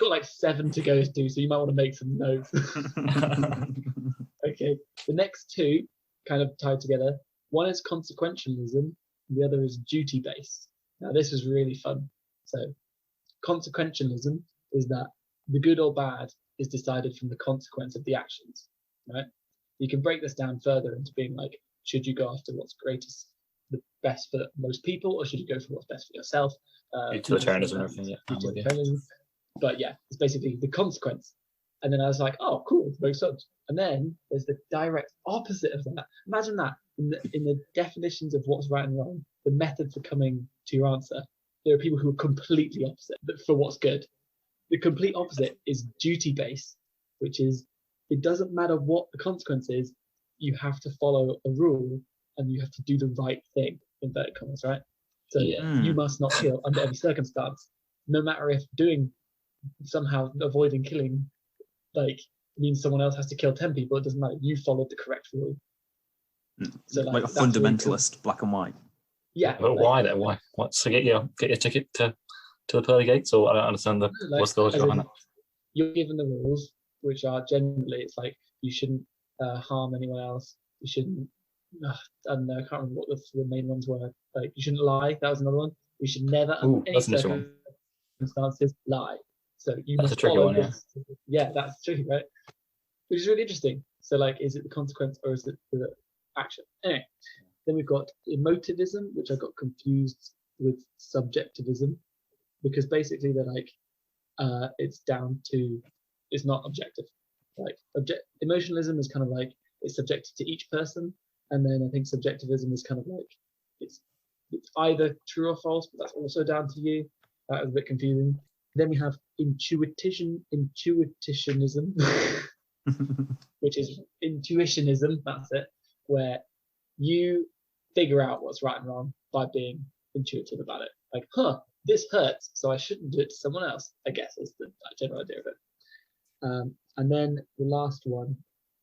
A: like 7 to go through, so you might want to make some notes. Okay, the next 2 kind of tied together. One is consequentialism, and the other is duty-based. Now, this was really fun. So, consequentialism is that the good or bad is decided from the consequence of the actions, right? You can break this down further into being like, should you go after what's greatest, the best for most people, or should you go for what's best for yourself?
C: Utilitarianism and everything,
A: Utilitarianism. But it's basically the consequence. And then I was like, oh, cool, makes sense. And then there's the direct opposite of that. Imagine that in the definitions of what's right and wrong, the method for coming to your answer there are people who are completely opposite for what's good. The complete opposite is duty-based, which is it doesn't matter what the consequence is, you have to follow a rule and you have to do the right thing, inverted commas, right? So you must not kill under any circumstance, no matter if somehow avoiding killing like means someone else has to kill 10 people. It doesn't matter. You followed the correct rule.
D: So like a fundamentalist, black and white.
A: Yeah.
C: But why then? Why? What? So get your ticket to the pearly gates, or I don't understand what's the logic behind that.
A: You're given the rules, which are generally it's like you shouldn't harm anyone else. You shouldn't. I don't know. I can't remember what the main ones were. Like you shouldn't lie. That was another one. You should never, under any circumstances, lie. So you
C: that's
A: must
C: a tricky
A: follow
C: one,
A: this. Yeah, that's tricky, right? Which is really interesting. So, like, is it the consequence or is it the action? Anyway, then we've got emotivism, which I got confused with subjectivism, because basically they're like, it's not objective. Like, emotionalism is kind of like it's subjective to each person, and then I think subjectivism is kind of like it's either true or false, but that's also down to you. That is a bit confusing. Then we have intuitionism, which is intuitionism, that's it, where you figure out what's right and wrong by being intuitive about it. Like, this hurts, so I shouldn't do it to someone else, I guess is the general idea of it. And then the last one,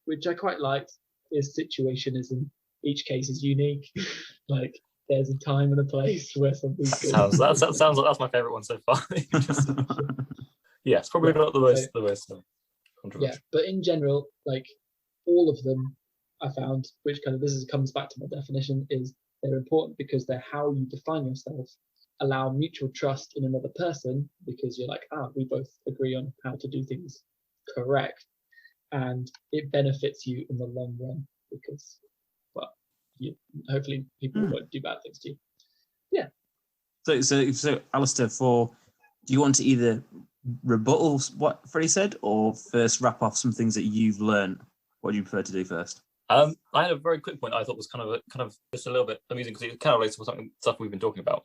A: which I quite liked, is situationism. Each case is unique. Like, there's a time and a place where something's good.
C: Sounds like that's my favourite one so far. Yes, probably not the most controversial.
A: Yeah, but in general, like all of them, I found, which kind of comes back to my definition, is they're important because they're how you define yourself, allow mutual trust in another person because you're like, we both agree on how to do things correct, and it benefits you in the long run because, well, hopefully people won't do bad things to you. Yeah.
D: So Alistair, do you want to either rebuttal what Freddie said or first wrap off some things that you've learned? What do you prefer to do first?
C: I had a very quick point I thought was kind of just a little bit amusing because it kind of relates to stuff we've been talking about.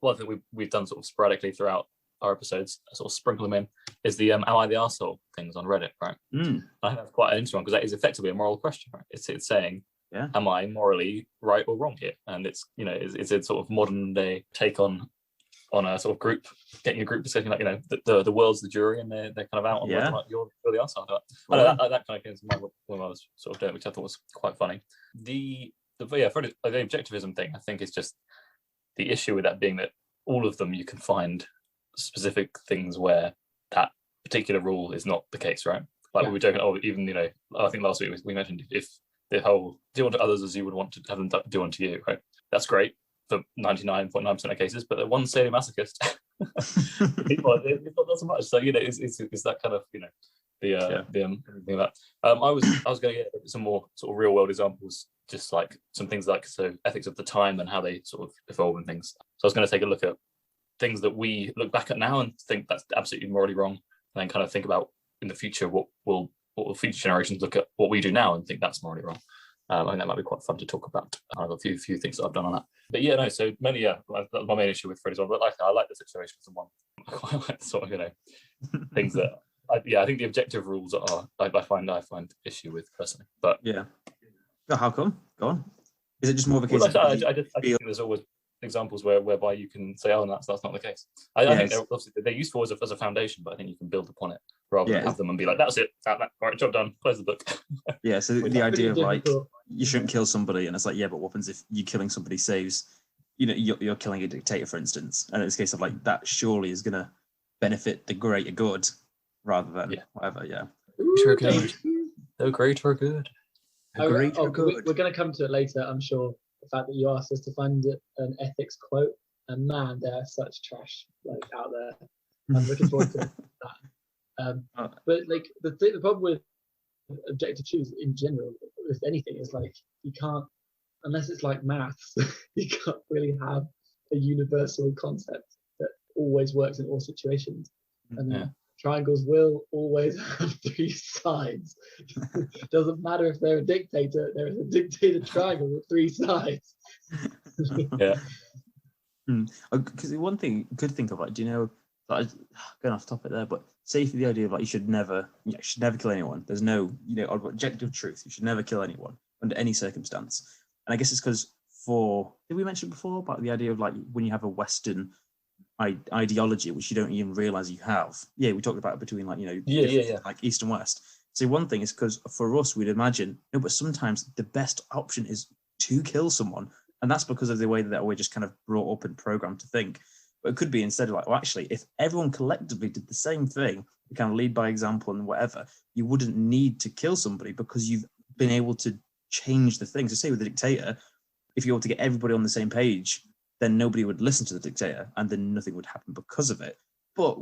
C: One thing we've done sort of sporadically throughout our episodes, sort of sprinkle them in, is the am I the arsehole things on Reddit, right? I think that's quite an interesting one because that is effectively a moral question, right? It's saying, am I morally right or wrong here? And it's it's a sort of modern day take on a sort of group, getting a group discussing like the world's the jury and they're kind of out on whether or not you're the arsehole. That kind of came to mind when I was sort of doing it, which I thought was quite funny. The objectivism thing, I think, is just the issue with that being that all of them you can find specific things where that particular rule is not the case, right? Like we were joking, I think last week we mentioned if the whole do unto others as you would want to have them do unto you, right? That's great for 99.9% of cases, but the one sadomasochist, it's not so much. So it's that kind of the thing about. I was going to get some more sort of real world examples, just like some things like ethics of the time and how they sort of evolve and things. So I was going to take a look at things that we look back at now and think that's absolutely morally wrong, and then kind of think about in the future what will future generations look at what we do now and think that's morally wrong. I think that might be quite fun to talk about. I have a few things that I've done on that. But so mainly, that's my main issue with Freddie's one. But I like the situationism one. I quite like the sort of, things that, I think the objective rules are, I find issue with personally. But
D: yeah. How come? Go on. Is it just more of a case
C: I just think there's always examples whereby you can say, oh, that's not the case. I think they're useful as a foundation, but I think you can build upon it rather than have them and be like, that's it, all right, job done, close the book.
D: So the idea of like you shouldn't kill somebody, and it's like, but what happens if you killing somebody saves, you're killing a dictator, for instance, and it's a case of like that surely is going to benefit the greater good rather than whatever.
C: Greater good. The greater good.
A: We're going to come to it later, I'm sure. The fact that you asked us to find an ethics quote, and man, there are such trash out there. I'm looking forward to that. But the problem with objective truths in general, with anything, is like you can't, unless it's like maths, you can't really have a universal concept that always works in all situations. And triangles will always have three sides. Doesn't matter if they're a dictator, there is a dictator triangle with three sides.
D: Because one thing you could think of, like, do you know, like, going off topic there, but say for the idea of like you should never kill anyone. There's no, objective truth. You should never kill anyone under any circumstance. And I guess it's because did we mention before about the idea of like when you have a Western ideology, which you don't even realize you have. Yeah, we talked about it between like, like East and West. So one thing is because for us, we'd imagine, no, but sometimes the best option is to kill someone. And that's because of the way that we're just kind of brought up and programmed to think. But it could be instead of like, well, actually, if everyone collectively did the same thing, you kind of lead by example and whatever, you wouldn't need to kill somebody because you've been able to change the things. So say with the dictator, if you were to get everybody on the same page, then nobody would listen to the dictator and then nothing would happen because of it. But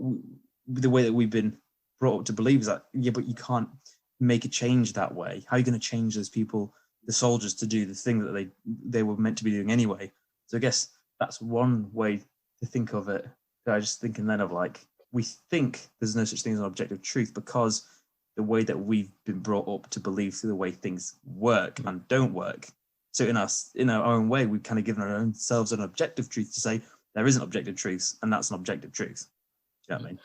D: the way that we've been brought up to believe is that, yeah, but you can't make a change that way. How are you going to change those people, the soldiers, to do the thing that they were meant to be doing anyway? So I guess that's one way to think of it. So I was just thinking then of like, we think there's no such thing as an objective truth because the way that we've been brought up to believe through the way things work and don't work. So in our own way, we've kind of given our own selves an objective truth to say there is an objective truth, and that's an objective truth. Do you know what I mean?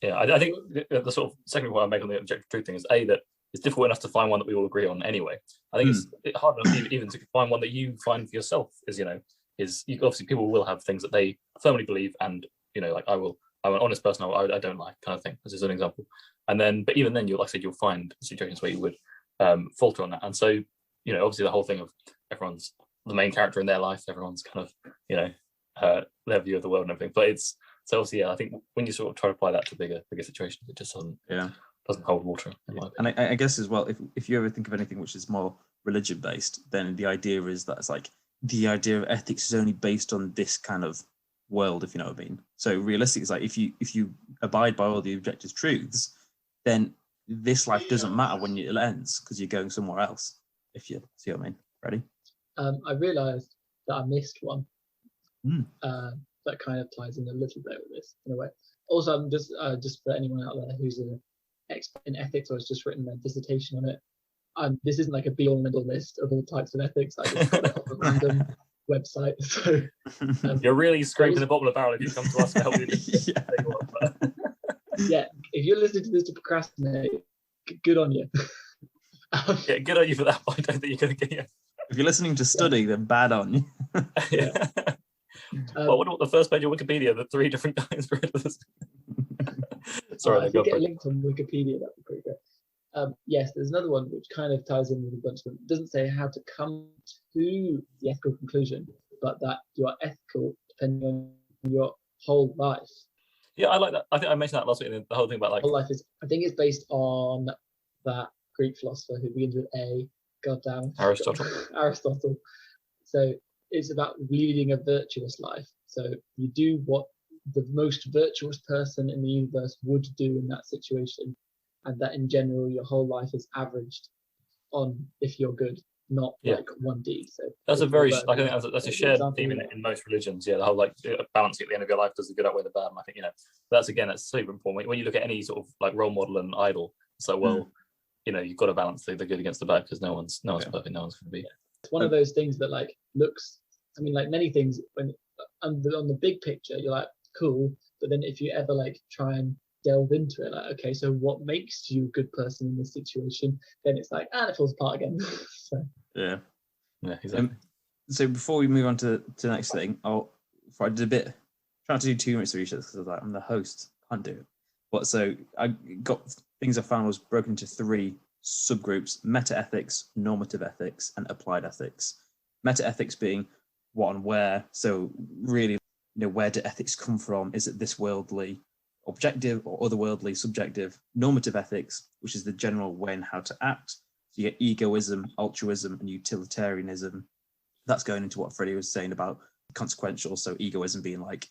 C: Yeah, I think the sort of second point I make on the objective truth thing is that it's difficult enough to find one that we all agree on anyway. I think it's hard enough even to find one that you find for yourself. Obviously people will have things that they firmly believe, and like I'm an honest person, I don't like kind of thing. This is an example. And then, but even then, you'll find situations where you would falter on that. And so, obviously the whole thing of everyone's the main character in their life, everyone's kind of their view of the world and everything. But it's so obviously, I think when you sort of try to apply that to bigger situations, it just doesn't hold water.
D: And I guess as well, if you ever think of anything which is more religion based, then the idea is that it's like the idea of ethics is only based on this kind of world, if you know what I mean. So realistic is like if you abide by all the objective truths, then this life doesn't matter when it ends because you're going somewhere else. If you see what I mean. Ready?
A: I realised that I missed one that kind of ties in a little bit with this in a way. Also, I'm just for anyone out there who's an expert in ethics or has just written a dissertation on it, this isn't like a be-all and end-all list of all types of ethics. I just got it off a random website. So
C: you're really scraping the bottom of the barrel if you come to us to help you.
A: Yeah, if you're listening to this to procrastinate, good on you.
C: Yeah, good on you for that. I don't think you're going to get.
D: If you're listening to study, then bad on you.
C: Yeah. Well, what about the first page of Wikipedia? The 3 different guys read this. Sorry,
A: if you get linked on Wikipedia, that'd be pretty great. Yes, there's another one which kind of ties in with a bunch of them. It doesn't say how to come to the ethical conclusion, but that you are ethical depending on your whole life.
C: Yeah, I like that. I think I mentioned that last week. The whole thing about like
A: whole life is. I think it's based on that Greek philosopher who begins with A. Goddamn. Aristotle. So it's about leading a virtuous life. So you do what the most virtuous person in the universe would do in that situation, and that in general your whole life is averaged on if you're good, not like 1D. So
C: that's a very I think that's a shared theme in most religions. Yeah, the whole like balancing at the end of your life, does the good outweigh the bad? And I think that's super important when you look at any sort of like role model and idol. It's like you've got to balance the good against the bad because no one's perfect. No one's going to be.
A: It's one of those things that like looks. I mean, like many things, when on the big picture, you're like cool, but then if you ever like try and delve into it, like okay, so what makes you a good person in this situation? Then it's like it falls apart again. So.
D: Yeah,
C: exactly.
D: So before we move on to the next thing, I did a bit trying to do 2 minutes of research because I was like, I'm the host, can't do it. But so I got things I found was broken into 3 subgroups: meta ethics, normative ethics, and applied ethics. Meta ethics being what and where. So really, where do ethics come from? Is it this worldly objective or otherworldly subjective? Normative ethics, which is the general way and how to act. So you get egoism, altruism, and utilitarianism. That's going into what Freddie was saying about consequential. So egoism being like,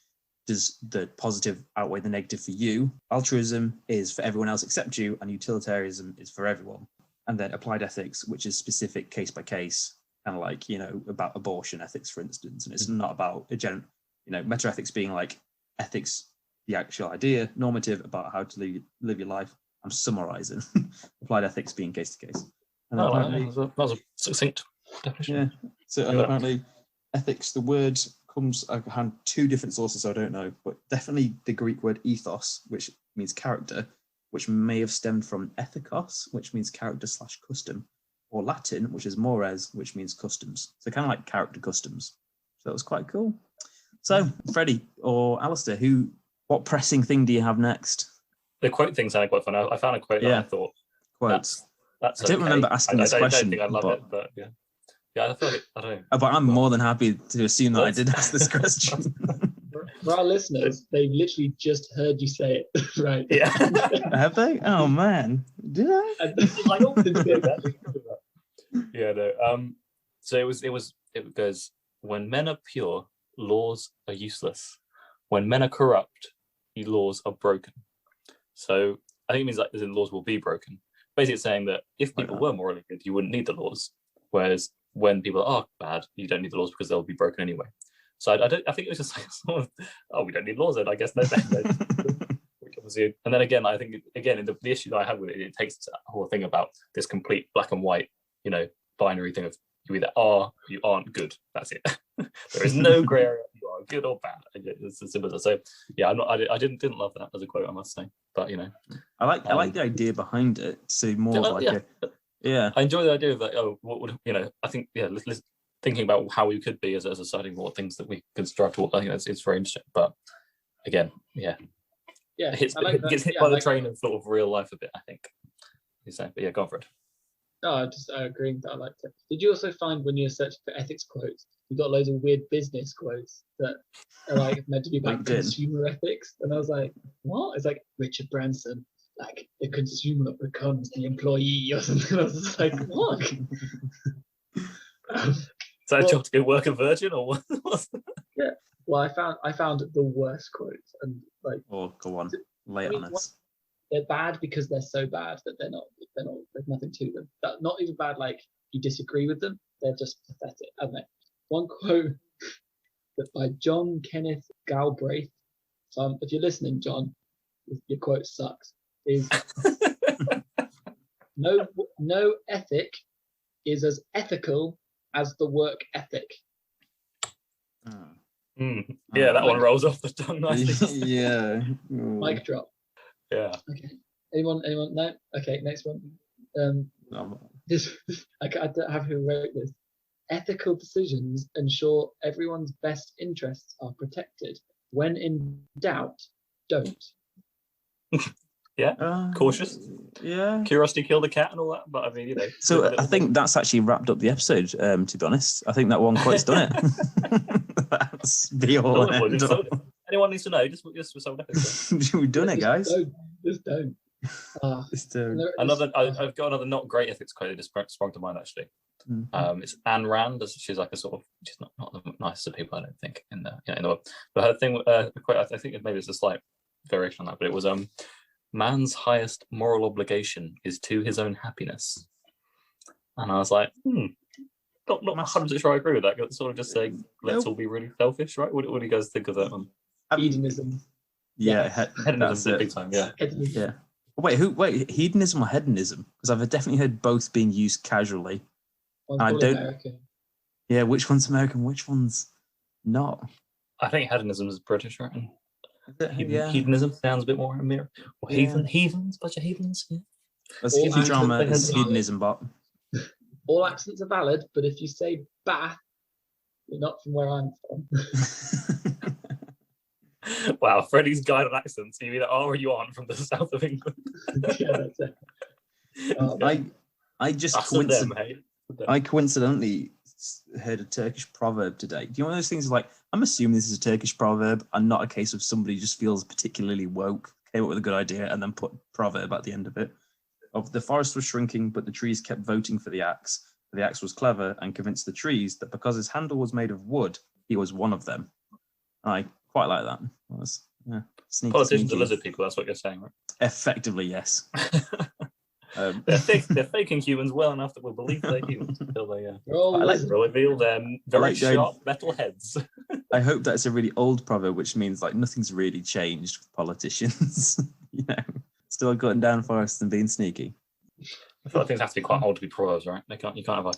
D: does the positive outweigh the negative for you? Altruism is for everyone else except you, and utilitarianism is for everyone. And then applied ethics, which is specific case by case, kind of like, about abortion ethics, for instance. And it's not about meta ethics being like ethics, the actual idea, normative about how to live your life. I'm summarizing. Applied ethics being case to case. And
C: that was a succinct definition.
D: Yeah. So apparently ethics, the word comes, I had two different sources, so I don't know, but definitely the Greek word ethos, which means character, which may have stemmed from ethikos, which means character / custom, or Latin, which is mores, which means customs. So kind of like character customs. So that was quite cool. So, Freddie or Alistair, what pressing thing do you have next?
C: The quote thing sounded quite fun. I found a quote that I thought
D: quotes.
C: That's
D: I don't remember asking this question.
C: I don't think I love it, but yeah. Yeah, I feel like, I don't know.
D: But I'm more than happy to assume that I did ask this question.
A: For our listeners, they've literally just heard you say it, right?
C: Yeah.
D: Have they? Oh man, did I?
A: I don't think they did that.
C: Yeah, no. So it goes, when men are pure, laws are useless. When men are corrupt, laws are broken. So I think it means like as in laws will be broken. Basically, it's saying that if people were morally good, you wouldn't need the laws. Whereas when people are bad, you don't need the laws because they'll be broken anyway. So I think it was just like sort of, we don't need laws then, I guess. No. And then again, I think again the issue that I have with it, it takes a whole thing about this complete black and white, binary thing of you either are or you aren't good. That's it. There is no grey area. You are good or bad. It's as simple as that. So yeah, I didn't love that as a quote, I must say. But
D: I like the idea behind it. So more like I
C: enjoy the idea of that. Oh, what would I think? Yeah, thinking about how we could be as a society, what things that we could strive to. I think it's very interesting. But again, it gets hit by the train of sort of real life a bit, I think. But yeah, go on for it.
A: No, I agree that I liked it. Did you also find when you were searching for ethics quotes, you got loads of weird business quotes that are like meant to be about consumer ethics? And I was like, what? It's like Richard Branson, like the consumer becomes the employee or something. I was just like, what?
C: Is that a job to go work a virgin or what?
A: Yeah. Well, I found the worst quotes and like.
D: Oh, go on, lay it on us.
A: They're bad because they're so bad that they're not. There's nothing to them. Not even bad. Like you disagree with them. They're just pathetic, aren't they? One quote that by John Kenneth Galbraith. So if you're listening, John, your quote sucks. Is no ethic is as ethical as the work ethic.
C: Yeah, that one rolls off the tongue nicely.
D: Yeah.
A: Mic drop.
C: Yeah.
A: Okay. Anyone? No. Okay. Next one. I don't have who wrote this. Ethical decisions ensure everyone's best interests are protected. When in doubt, don't.
C: Yeah. Cautious.
D: Yeah.
C: Curiosity killed the cat and all that. But I mean,
D: So I think that's actually wrapped up the episode. To be honest, I think that one quote's done it. That's be all.
C: Anyone needs to know? Just
D: We've done it, guys.
A: Just don't.
C: I've got another not great ethics quote that just sprung to mind actually.
D: Mm-hmm.
C: It's Ayn Rand. She's like a sort of, she's not the nicest of people, I don't think, in the world. But her thing, the quote, I think maybe it's a slight variation on that, but it was man's highest moral obligation is to his own happiness. And I was like, not 100% sure I agree with that. It's sort of just saying, let's all be really selfish, right? What do you guys think of that one?
A: Hedonism.
D: Yeah,
C: hedonism big time. Yeah.
D: Yeah. Wait, hedonism or hedonism? Because I've definitely heard both being used casually. I don't. American. Yeah, which one's American? Which one's not?
C: I think hedonism is British, right?
D: Yeah.
C: Hedonism sounds a bit more American. Or heathens, bunch of heathens. Yeah.
D: That's hippie drama is hedonism, but
A: all accents are valid. But if you say Bath, you're not from where I'm from.
C: Wow, Freddie's guide on accents. You either are or you aren't from the south of England.
A: Yeah, that's it.
D: I just coincidentally heard a Turkish proverb today. Do you know one of those things like, I'm assuming this is a Turkish proverb and not a case of somebody just feels particularly woke, came up with a good idea and then put proverb at the end of it. Of the forest was shrinking, but the trees kept voting for the axe. The axe was clever and convinced the trees that because his handle was made of wood, he was one of them. I quite like that. Sneaky,
C: politicians are lizard people, that's what you're saying, right?
D: Effectively, yes.
C: They're faking humans well enough that we'll believe they're humans until they reveal their very sharp metal heads.
D: I hope that's a really old proverb, which means like nothing's really changed with politicians. Still cutting down forests and being sneaky.
C: I feel like things have to be quite old to be proverbs, right? You can't have like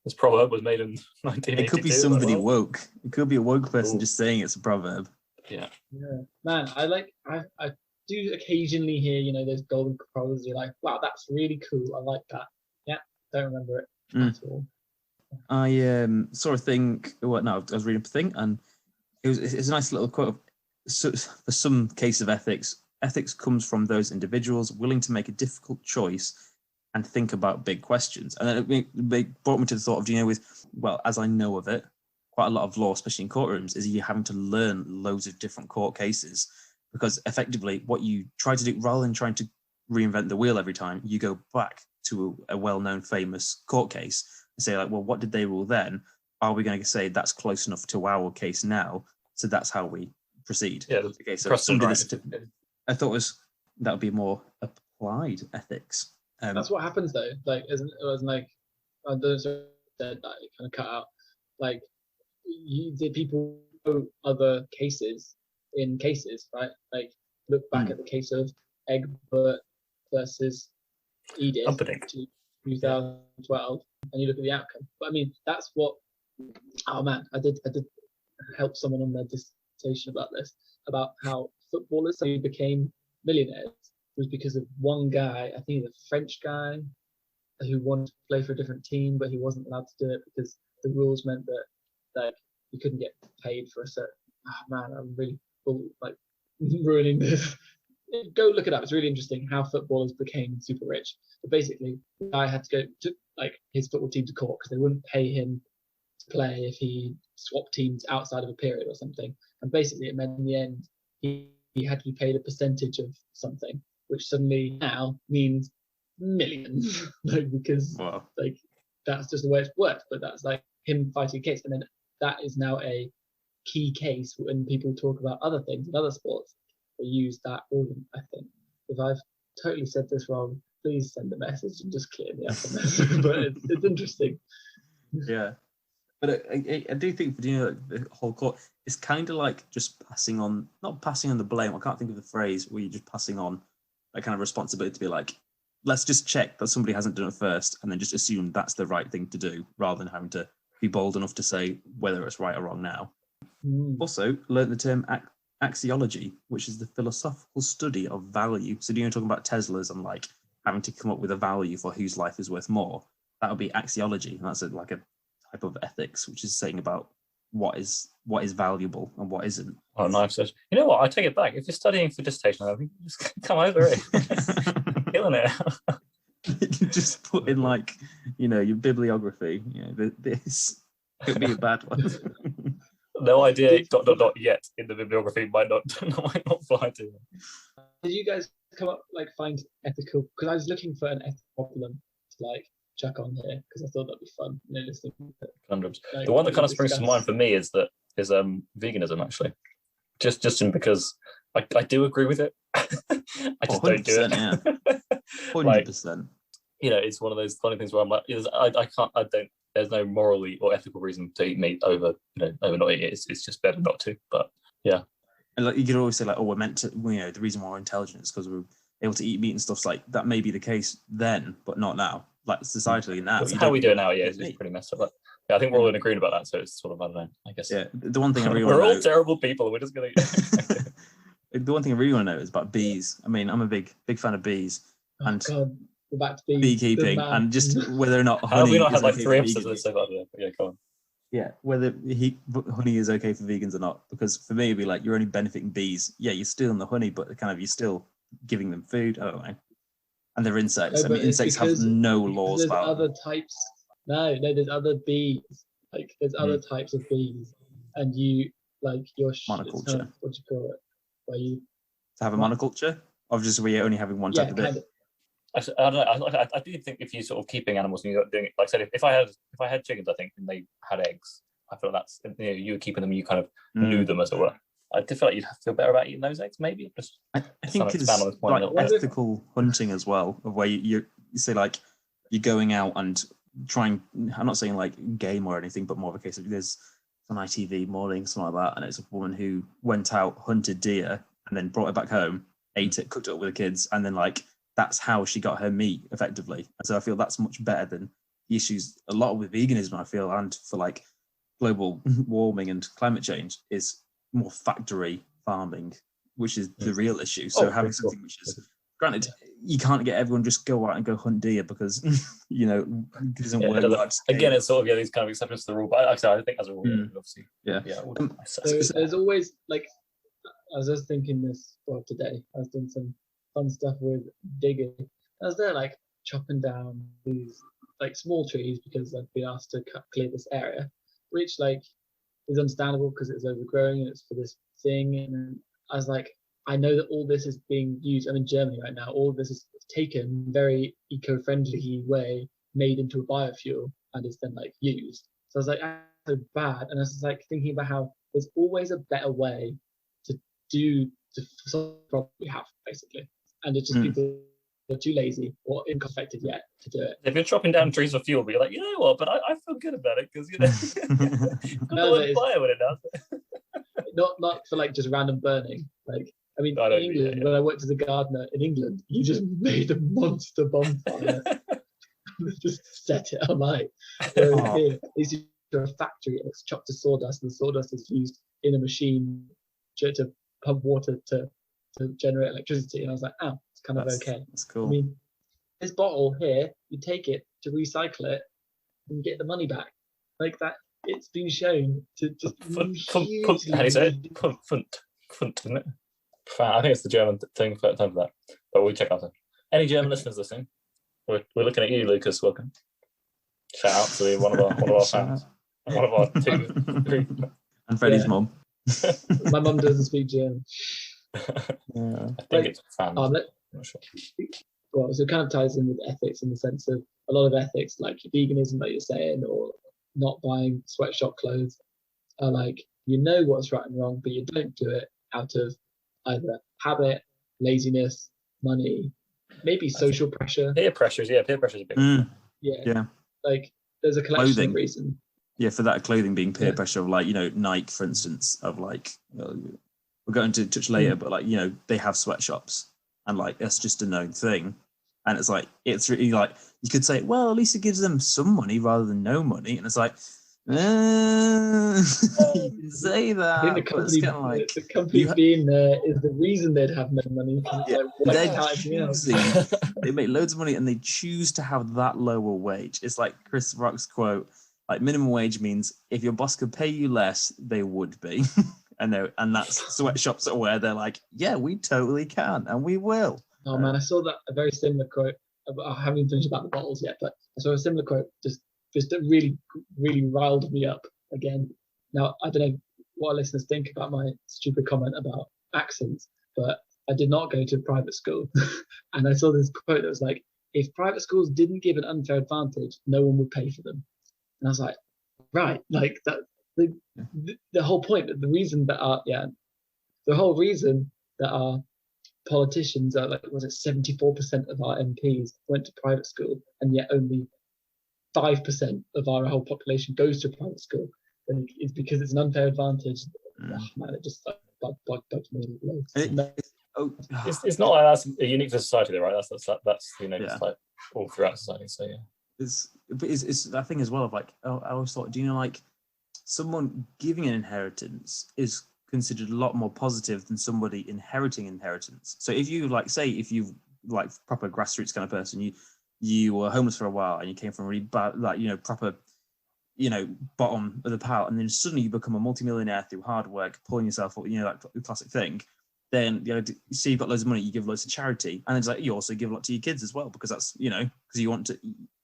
C: This proverb was made in 1982.
D: It could be somebody woke. It could be a woke person just saying it's a proverb.
C: Yeah.
A: Man, I do occasionally hear, those golden proverbs. You're like, wow, that's really cool. I like that. Yeah, don't remember it at all.
D: I saw a thing. I was reading a thing, and it's a nice little quote. For some case of ethics comes from those individuals willing to make a difficult choice and think about big questions. And then it brought me to the thought of, as I know of it, quite a lot of law, especially in courtrooms, is you having to learn loads of different court cases, because effectively what you try to do, rather than trying to reinvent the wheel every time, you go back to a well-known famous court case and say, like, well, what did they rule then? Are we going to say that's close enough to our case now? So that's how we proceed.
C: Yeah,
D: okay, so I thought that would be more applied ethics.
A: That's what happens though. Like, I don't know that it kind of cut out. Like, people know other cases in cases, right? Like, look back at the case of Egbert versus Edith, 2012, and you look at the outcome. But I mean, that's what. Oh man, I did help someone on their dissertation about this, about how footballers who became millionaires was because of one guy, I think the French guy, who wanted to play for a different team, but he wasn't allowed to do it because the rules meant that you couldn't get paid for a certain. Oh man, I'm really ruining this. Go look it up. It's really interesting how footballers became super rich. But basically, the guy had to go to his football team to court because they wouldn't pay him to play if he swapped teams outside of a period or something. And basically, it meant in the end he had to be paid a percentage of something, which suddenly now means millions, because that's just the way it's worked. But that's like him fighting a case, and then that is now a key case when people talk about other things in other sports. They use that organ. I think if I've totally said this wrong, please send a message and just clear me up on this. But it's interesting.
D: Yeah, but I do think the whole court is kind of like just not passing on the blame. I can't think of the phrase where you're just passing on that kind of responsibility to be like, let's just check that somebody hasn't done it first, and then just assume that's the right thing to do, rather than having to be bold enough to say whether it's right or wrong now. Also, learned the term axiology, which is the philosophical study of value. So, talking about Teslas and like having to come up with a value for whose life is worth more? That would be axiology, and that's like a type of ethics, which is saying about what is valuable and what isn't.
C: Oh, nice. You know what? I take it back. If you're studying for dissertation, I think just come over here. Killing it.
D: Just put in your bibliography. This could be a bad one.
C: No idea. ... yet in the bibliography might not fly to.
A: Did you guys come up find ethical? Because I was looking for an ethical problem to chuck on here because I thought that'd be fun. Listening to
C: conundrums. The one that kind of springs to mind for me is veganism, actually. Just because I do agree with it. I just don't do it.
D: Yeah. 100%.
C: It's one of those funny things where I'm like, there's no morally or ethical reason to eat meat over not eating it. It's just better not to. But yeah.
D: And you could always say we're meant to. The reason why we're intelligent is because we're able to eat meat and stuff. That may be the case then, but not now. Societally now.
C: That's how we do it now. Yeah, it's pretty messed up. But yeah, I think we're all in agreement about that. So it's sort of, I don't know. I guess.
D: Yeah. The one thing I really
C: we're all terrible people. We're just gonna.
D: The one thing I really want to know is about bees. I mean, I'm a big fan of bees. And
A: God. We're back to
D: beekeeping and just whether or not honey.
C: Have we not had 3 episodes of this so far? Yeah, come on.
D: Yeah, whether honey is okay for vegans or not, because for me it'd be you're only benefiting bees. Yeah, you're stealing the honey, but you're still giving them food. I don't know. And they're insects.
A: No,
D: insects have no laws.
A: There's other types. No, there's other bees. There's other types of bees, and you your
D: monoculture.
A: What do you call it? Where you
D: to have a monoculture of just where you're only having one type of bee.
C: I don't know. I do think if you sort of keeping animals and you're doing it, like I said, if I had chickens, I think, and they had eggs, I feel that's you were keeping them, you kind of knew them, as it were. I did feel you'd have to feel better about eating those eggs, maybe.
D: I think it's ethical hunting as well, of where you say you're going out and trying. I'm not saying game or anything, but more of a case of there's on ITV morning, something like that, and it's a woman who went out, hunted deer, and then brought it back home, ate it, cooked it up with the kids, and then that's how she got her meat effectively. And so I feel that's much better than the issues a lot with veganism, I feel, and for like global warming and climate change, is more factory farming, which is the real issue. So having something which is, granted, you can't get everyone just go out and go hunt deer because it doesn't work.
C: Again, it's sort of these kind of exceptions to the rule, but actually, I think as a rule, obviously,
A: so there's always like, I was just thinking this today. I was doing some fun stuff with digging. I was there like chopping down these like small trees because I'd been asked to clear this area, which like is understandable because it's overgrowing and it's for this thing. And then I was like, I know that all this is being used. I'm in Germany right now. All of this is taken very eco-friendly way, made into a biofuel, and is then like used. So I was like, that's so bad. And I was just like thinking about how there's always a better way to solve the problem we have, basically. And it's just people are too lazy or incompettent yet to do it.
C: They've been chopping down trees for fuel, but you're like, you know what? But I feel good about it because no, buy what it does.
A: Not for like just random burning. Like, I mean, in England, when I worked as a gardener in England, you just made a monster bonfire, just set it alight. Whereas here, they used to do a factory and it's chopped to sawdust, and the sawdust is used in a machine to pump water to generate electricity. And I was like, it's kind of okay.
D: That's cool.
A: I mean, this bottle here, you take it to recycle it and you get the money back. Like that, it's been shown to just
C: how do you say it? Punt, isn't it? I think it's the German thing for that, but we'll check out. Any German listeners listening? We're looking at you, Lucas. Welcome. Shout out to one of our fans, one of our two,
D: and Freddie's mum.
A: My mum doesn't speak German.
C: I think it's fans. I'm not sure.
A: Well, so it kind of ties in with ethics in the sense of a lot of ethics, like veganism, like you're saying, or not buying sweatshop clothes, are like, you know what's right and wrong, but you don't do it out of either habit, laziness, money, maybe social pressure.
C: Peer pressures, peer pressure is a big one.
A: Yeah. Like there's a collection of reasons.
D: Yeah, for that clothing being peer pressure of like, Nike, for instance, of like, we're going to touch later, but like, they have sweatshops and like, that's just a known thing. And it's like, it's really like, you could say, well, at least it gives them some money rather than no money. And it's like, you can say that.
A: I think the company being there is the reason they'd have no money.
D: They make loads of money and they choose to have that lower wage. It's like Chris Rock's quote, like minimum wage means if your boss could pay you less, they would be. And that's sweatshops are where they're like, yeah, we totally can and we will.
A: Oh man, I saw that a very similar quote. I haven't finished about the bottles yet, but I saw a similar quote just really, really riled me up again. Now, I don't know what listeners think about my stupid comment about accents, but I did not go to private school. And I saw this quote that was like, if private schools didn't give an unfair advantage, no one would pay for them. And I was like, right, like that. The whole point, the reason that our politicians are like, was it 74% of our MPs went to private school, and yet only 5% of our whole population goes to private school, and it's because it's an unfair advantage. Oh, man, it just bugged me loads.
C: It's not like that's unique to society, though, right? That's just like all throughout society. So
D: it's that thing as well of like, I always thought, like someone giving an inheritance is considered a lot more positive than somebody inheriting inheritance. So if you like, say, if you like proper grassroots kind of person, you were homeless for a while and you came from really bad, like, proper, bottom of the pile, and then suddenly you become a multimillionaire through hard work, pulling yourself up, that classic thing. Then, see you've got loads of money, you give loads to charity. And it's like, you also give a lot to your kids as well, because that's, because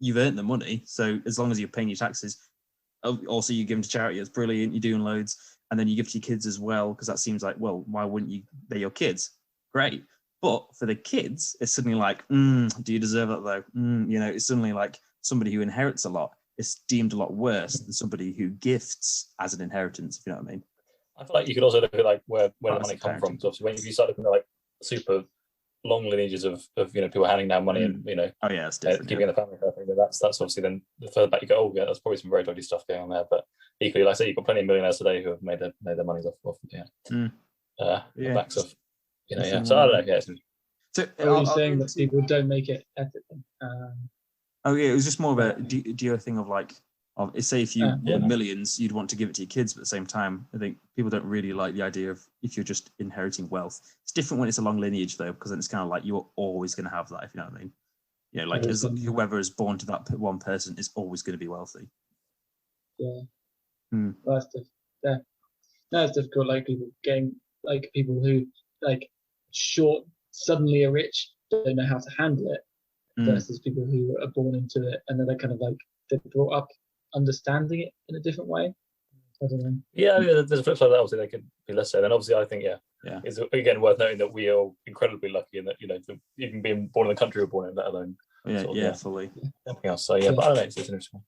D: you've earned the money. So as long as you're paying your taxes, also you give them to charity. It's brilliant. You're doing loads. And then you give to your kids as well, because that seems like, well, why wouldn't you? They're your kids. Great. But for the kids, it's suddenly like, do you deserve that though? It's suddenly like somebody who inherits a lot is deemed a lot worse than somebody who gifts as an inheritance, if you know what I mean.
C: I feel like you could also look at like where the money come from. So if you start looking at like super long lineages of people handing down money and
D: that's different,
C: keeping in the family, then that's obviously then the further back you go, that's probably some very dodgy stuff going on there. But equally, like I say, you've got plenty of millionaires today who have made their money off the backs of So I don't know.
A: So are you saying that people don't make it ethically?
D: Oh yeah, it was just more of a do you thing of like, say if you
A: Yeah.
D: were millions, you'd want to give it to your kids, but at the same time, I think people don't really like the idea of if you're just inheriting wealth. It's different when it's a long lineage though, because then it's kind of like you're always going to have that, if you know what I mean. You know, like whoever is born to that one person is always going to be wealthy.
A: Yeah.
D: Hmm.
A: Well, that's yeah. No, it's difficult. Like people who like suddenly are rich, don't know how to handle it, versus people who are born into it and then they're kind of like they're brought up understanding it in a different way. I don't know.
C: Yeah, I mean, there's a flip side of that. Obviously, they could be less so. And obviously, I think it's again worth noting that we are incredibly lucky in that even being born in the country we're born in, let alone
D: fully
C: everything else. So yeah, but I don't know. It's interesting.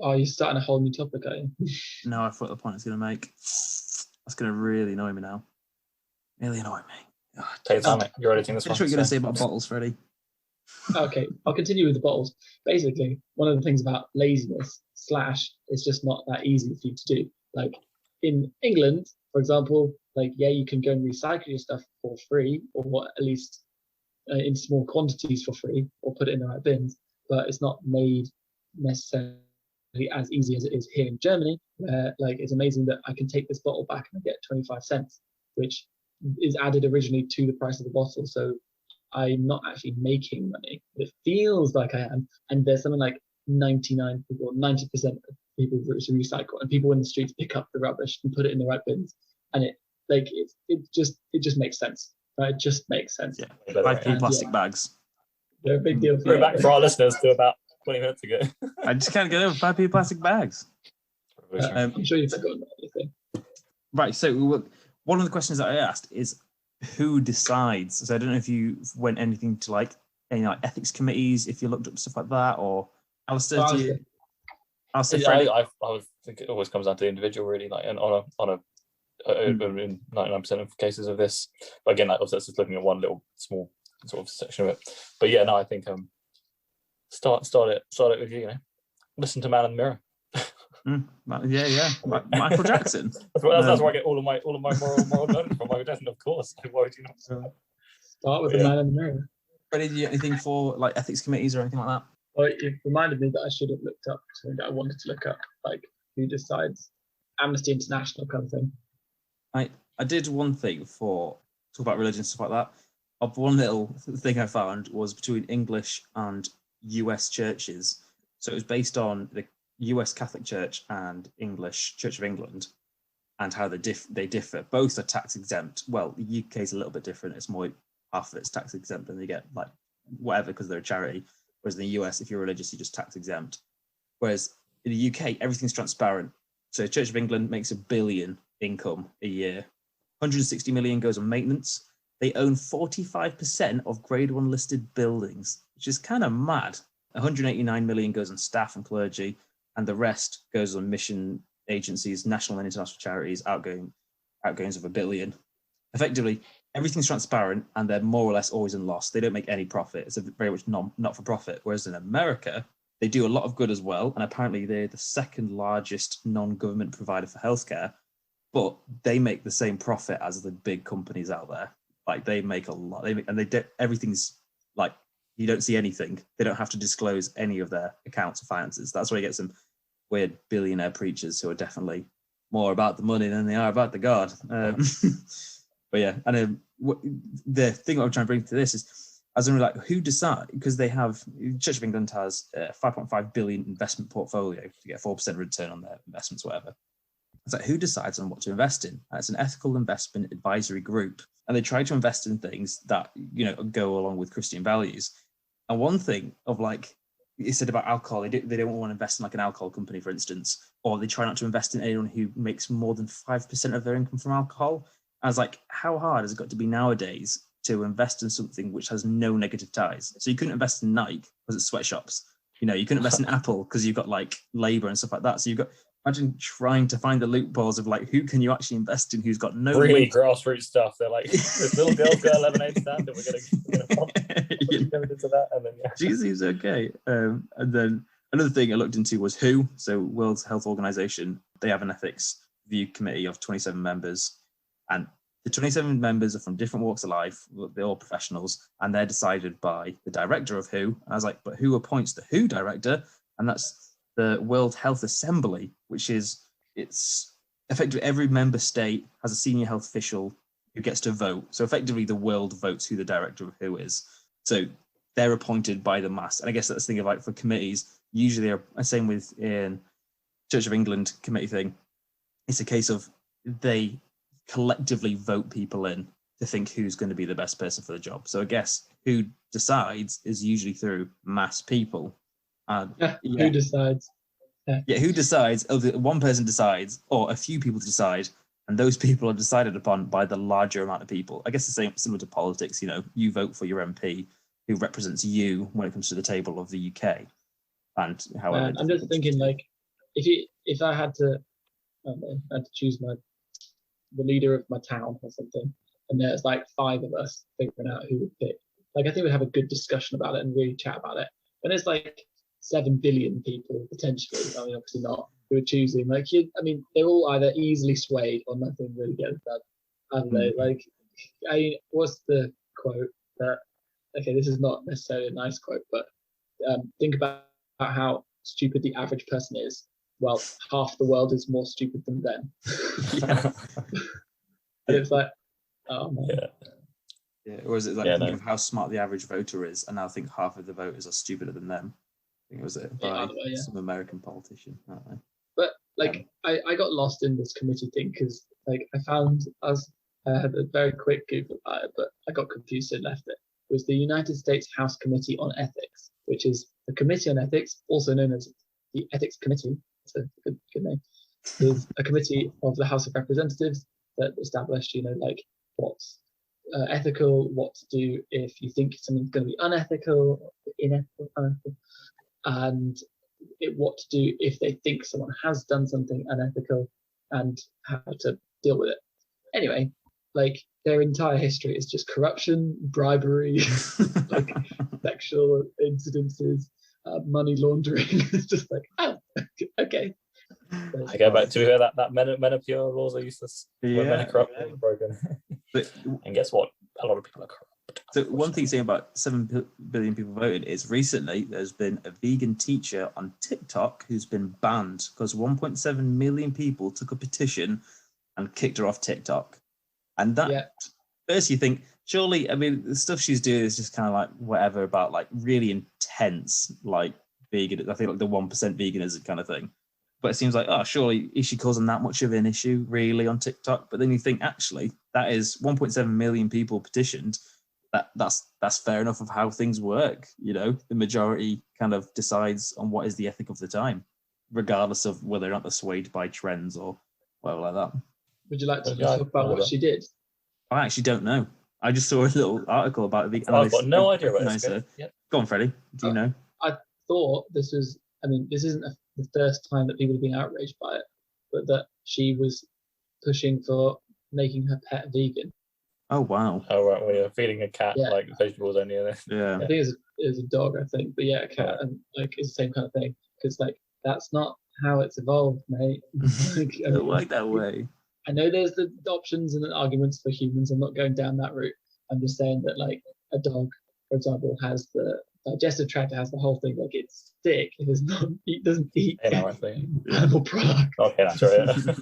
A: Oh, you're starting a whole new topic, are you?
D: No, I thought the point it's going to make. That's going to really annoy me now. Really annoy me.
C: Take your time, mate. You're editing this one.
D: What are you going to say about bottles, Freddie?
A: Okay, I'll continue with the bottles. Basically, one of the things about laziness / it's just not that easy for you to do. Like in England, for example, you can go and recycle your stuff for free, or at least in small quantities for free, or put it in the right bins. But it's not made necessarily as easy as it is here in Germany, where it's amazing that I can take this bottle back and I get 25 cents, which is added originally to the price of the bottle. So I'm not actually making money. It feels like I am. And there's something like 99 people, 90% of people who recycle, and people in the streets pick up the rubbish and put it in the right bins. And it just makes sense. Right? It just makes sense.
D: Yeah. 5p plastic bags.
A: They're a big deal.
C: We're back for our listeners to about 20 minutes ago.
D: I just can't get over 5p plastic bags.
A: I'm sure you've forgotten about anything.
D: Right. So one of the questions that I asked is who decides? So I don't know if you went anything to any ethics committees, if you looked up stuff like that, or Alistair,
C: I would think it always comes down to the individual, really. In 99% of cases of this, but again, obviously that's just looking at one little small sort of section of it. But yeah, no, I think start it with you. Listen to Man in the Mirror.
D: Michael Jackson.
C: That's where I get all of my moral learning from. Michael Jackson, of course. Why would you not?
A: Start with the Man in the Mirror.
D: Freddie, do you get anything for ethics committees or anything like that?
A: Well, it reminded me that I should have looked up something that I wanted to look up, who decides. Amnesty International kind of thing.
D: I did one thing for talk about religion, stuff like that. One little thing I found was between English and US churches. So it was based on the US Catholic Church and English Church of England and how they differ. Both are tax exempt. Well, the UK is a little bit different. It's more half of it's tax exempt and they get whatever because they're a charity. Whereas in the US, if you're religious, you're just tax exempt. Whereas in the UK, everything's transparent. So Church of England makes $1 billion income a year. 160 million goes on maintenance. They own 45% of grade 1 listed buildings, which is kind of mad. 189 million goes on staff and clergy, and the rest goes on mission agencies, national and international charities, outgoings of $1 billion. Effectively, everything's transparent and they're more or less always in loss. They don't make any profit. It's a very much not for profit. Whereas in America, they do a lot of good as well. And apparently they're the second largest non-government provider for healthcare, but they make the same profit as the big companies out there. They make a lot. Everything's you don't see anything. They don't have to disclose any of their accounts or finances. That's where you get some weird billionaire preachers who are definitely more about the money than they are about the God. But yeah, and the thing I'm trying to bring to this is, as in who decide, because they have, Church of England has a 5.5 billion investment portfolio to get 4% return on their investments, whatever. It's who decides on what to invest in? It's an ethical investment advisory group, and they try to invest in things that go along with Christian values. And one thing of you said about alcohol, they don't want to invest in an alcohol company, for instance, or they try not to invest in anyone who makes more than 5% of their income from alcohol. I was how hard has it got to be nowadays to invest in something which has no negative ties? So you couldn't invest in Nike because it's sweatshops. You couldn't invest in Apple because you've got labor and stuff like that. So you've got, imagine trying to find the loopholes of who can you actually invest in who's got no
C: really grassroots stuff. They're this little girl's got a lemonade stand and we're gonna pump into that, and then
D: she seems okay. And then another thing I looked into was WHO, so World Health Organization. They have an ethics review committee of 27 members, and The 27 members are from different walks of life. They're all professionals, and they're decided by the director of WHO. And I was like, but who appoints the WHO director? And that's the World Health Assembly, which is, it's effectively every member state has a senior health official who gets to vote. So effectively the world votes who the director of WHO is. So they're appointed by the mass. And I guess that's the thing of, like, for committees, usually they're the same with in Church of England committee thing. It's a case of they collectively vote people in to think who's going to be the best person for the job. So I guess who decides is usually through mass people.
A: Who decides?
D: Yeah, who decides? Oh, one person decides, or a few people decide, and those people are decided upon by the larger amount of people. I guess the same, similar to politics. You know, you vote for your MP who represents you when it comes to the table of the UK. And however,
A: I'm just thinking, like, if I had to choose the leader of my town or something, and there's like 5 of us figuring out who would pick. Like, I think we'd have a good discussion about it and really chat about it. When there's like 7 billion people potentially, I mean, obviously not, who are choosing, like, they're all either easily swayed or nothing really gets done, aren't they? Like, what's the quote that? Okay, this is not necessarily a nice quote, but think about how stupid the average person is. Well, half the world is more stupid than them. And it's like, oh man.
D: Yeah. Or is it like thinking of how smart the average voter is, and now I think half of the voters are stupider than them? I think it was by some American politician. I don't know.
A: But like, I got lost in this committee thing because, like, I had a very quick Google about it, but I got confused and left it. It was the United States House Committee on Ethics, which is the Committee on Ethics, also known as the Ethics Committee. It's a good name. Is a committee of the House of Representatives that established, like, what's ethical, what to do if you think something's going to be unethical, unethical, and what to do if they think someone has done something unethical, and how to deal with it. Anyway, like, their entire history is just corruption, bribery, like sexual incidences, money laundering. It's just like, oh, okay.
C: I go back to that men are pure, laws are useless. When men are corrupt, laws are broken. And guess what? A lot of people are corrupt.
D: So one thing saying about 7 billion people voted is recently there's been a vegan teacher on TikTok who's been banned because 1.7 million people took a petition and kicked her off TikTok. And that, first you think, surely, I mean, the stuff she's doing is just kind of like whatever about like really intense, like vegan, I think like the 1% veganism kind of thing. But it seems like, oh, surely is she causing that much of an issue really on TikTok? But then you think, actually, that is 1.7 million people petitioned. That's fair enough of how things work. The majority kind of decides on what is the ethic of the time, regardless of whether or not they're swayed by trends or whatever like that.
A: Would you like to talk about what she did?
D: I actually don't know. I just saw a little article about it.
C: I've got no idea about this.
D: Go on, Freddie. Do you know?
A: I thought this was, this isn't the first time that people have been outraged by it, but that she was pushing for making her pet vegan.
D: Oh, wow.
C: Oh, right. Well, feeding a cat like vegetables only.
D: Yeah.
A: I think it was a dog, I think. But yeah, a cat, and like, it's the same kind of thing. Because, like, that's not how it's evolved, mate.
D: I don't like that way.
A: I know there's the options and the arguments for humans. I'm not going down that route. I'm just saying that, like, a dog, for example, has the digestive tract, has the whole thing. Like, it's sick. It doesn't eat animal product.
C: Okay, that's right.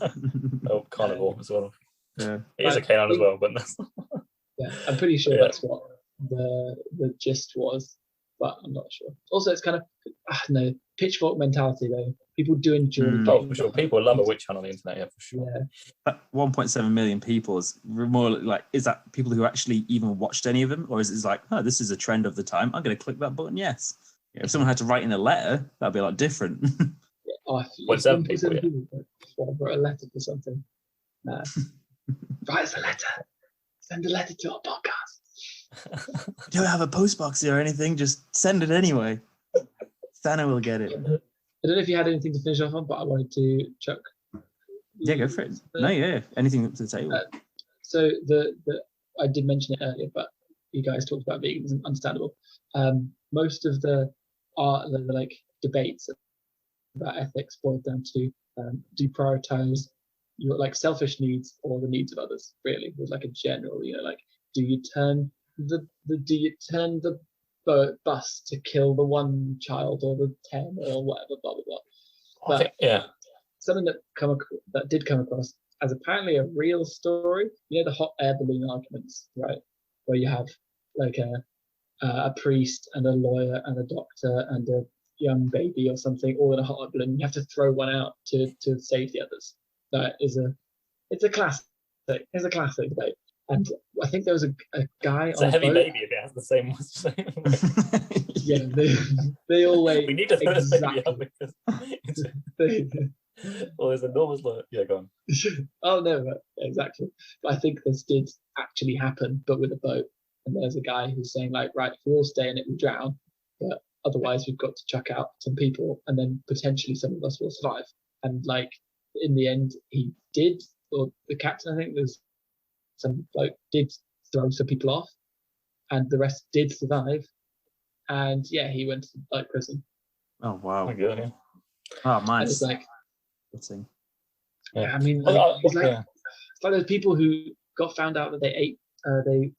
C: Oh, carnivore as well.
D: Yeah,
C: it is a canine as well, but
A: yeah, I'm pretty sure that's what the gist was, but I'm not sure. Also, it's kind of pitchfork mentality though. People do enjoy.
C: Oh, for sure. People love a witch hunt on the internet. Yeah, for sure.
A: Yeah.
D: That 1.7 million people is more like, is that people who actually even watched any of them, or is it like, oh, this is a trend of the time, I'm going to click that button? Yes. Yeah, if someone had to write in a letter, that'd be a lot different.
C: What's that people?
A: Wrote a letter for something. Write us a letter. Send a letter to our podcast.
D: We don't have a postbox here or anything. Just send it anyway. Santa will get it.
A: I don't know if you had anything to finish off on, but I wanted to chuck.
D: Yeah, go for it. Anything up to the table.
A: So I did mention it earlier, but you guys talked about veganism. Understandable. Most of the like debates about ethics boiled down to do you prioritize your like selfish needs or the needs of others. Really, was like a general, like, do you turn the bus to kill the one child or the 10 or whatever, blah blah blah. But something that did come across as apparently a real story. The hot air balloon arguments, right? Where you have like a priest and a lawyer and a doctor and a young baby or something all in a hot air balloon. You have to throw one out to save the others. That is it's a classic. It's a classic debate. And I think there was a guy
C: it's
A: on
C: a heavy
A: boat.
C: baby if it has the same.
A: Yeah, they all weigh.
C: We need to throw this baby
A: exactly.
C: out because well, there's enormous. Yeah, go on.
A: Oh no, exactly. But I think this did actually happen, but with a boat. And there's a guy who's saying like, right, if we all stay in it, we drown. But otherwise, we've got to chuck out some people, and then potentially some of us will survive. And like in the end, he did, or the captain, I think, there's some bloke did throw some people off, and the rest did survive. And yeah, he went to like prison.
D: Oh wow!
C: Oh, good, yeah.
D: Oh man,
A: it's like,
C: yeah.
A: I mean, it's like those people who got found out that they ate, they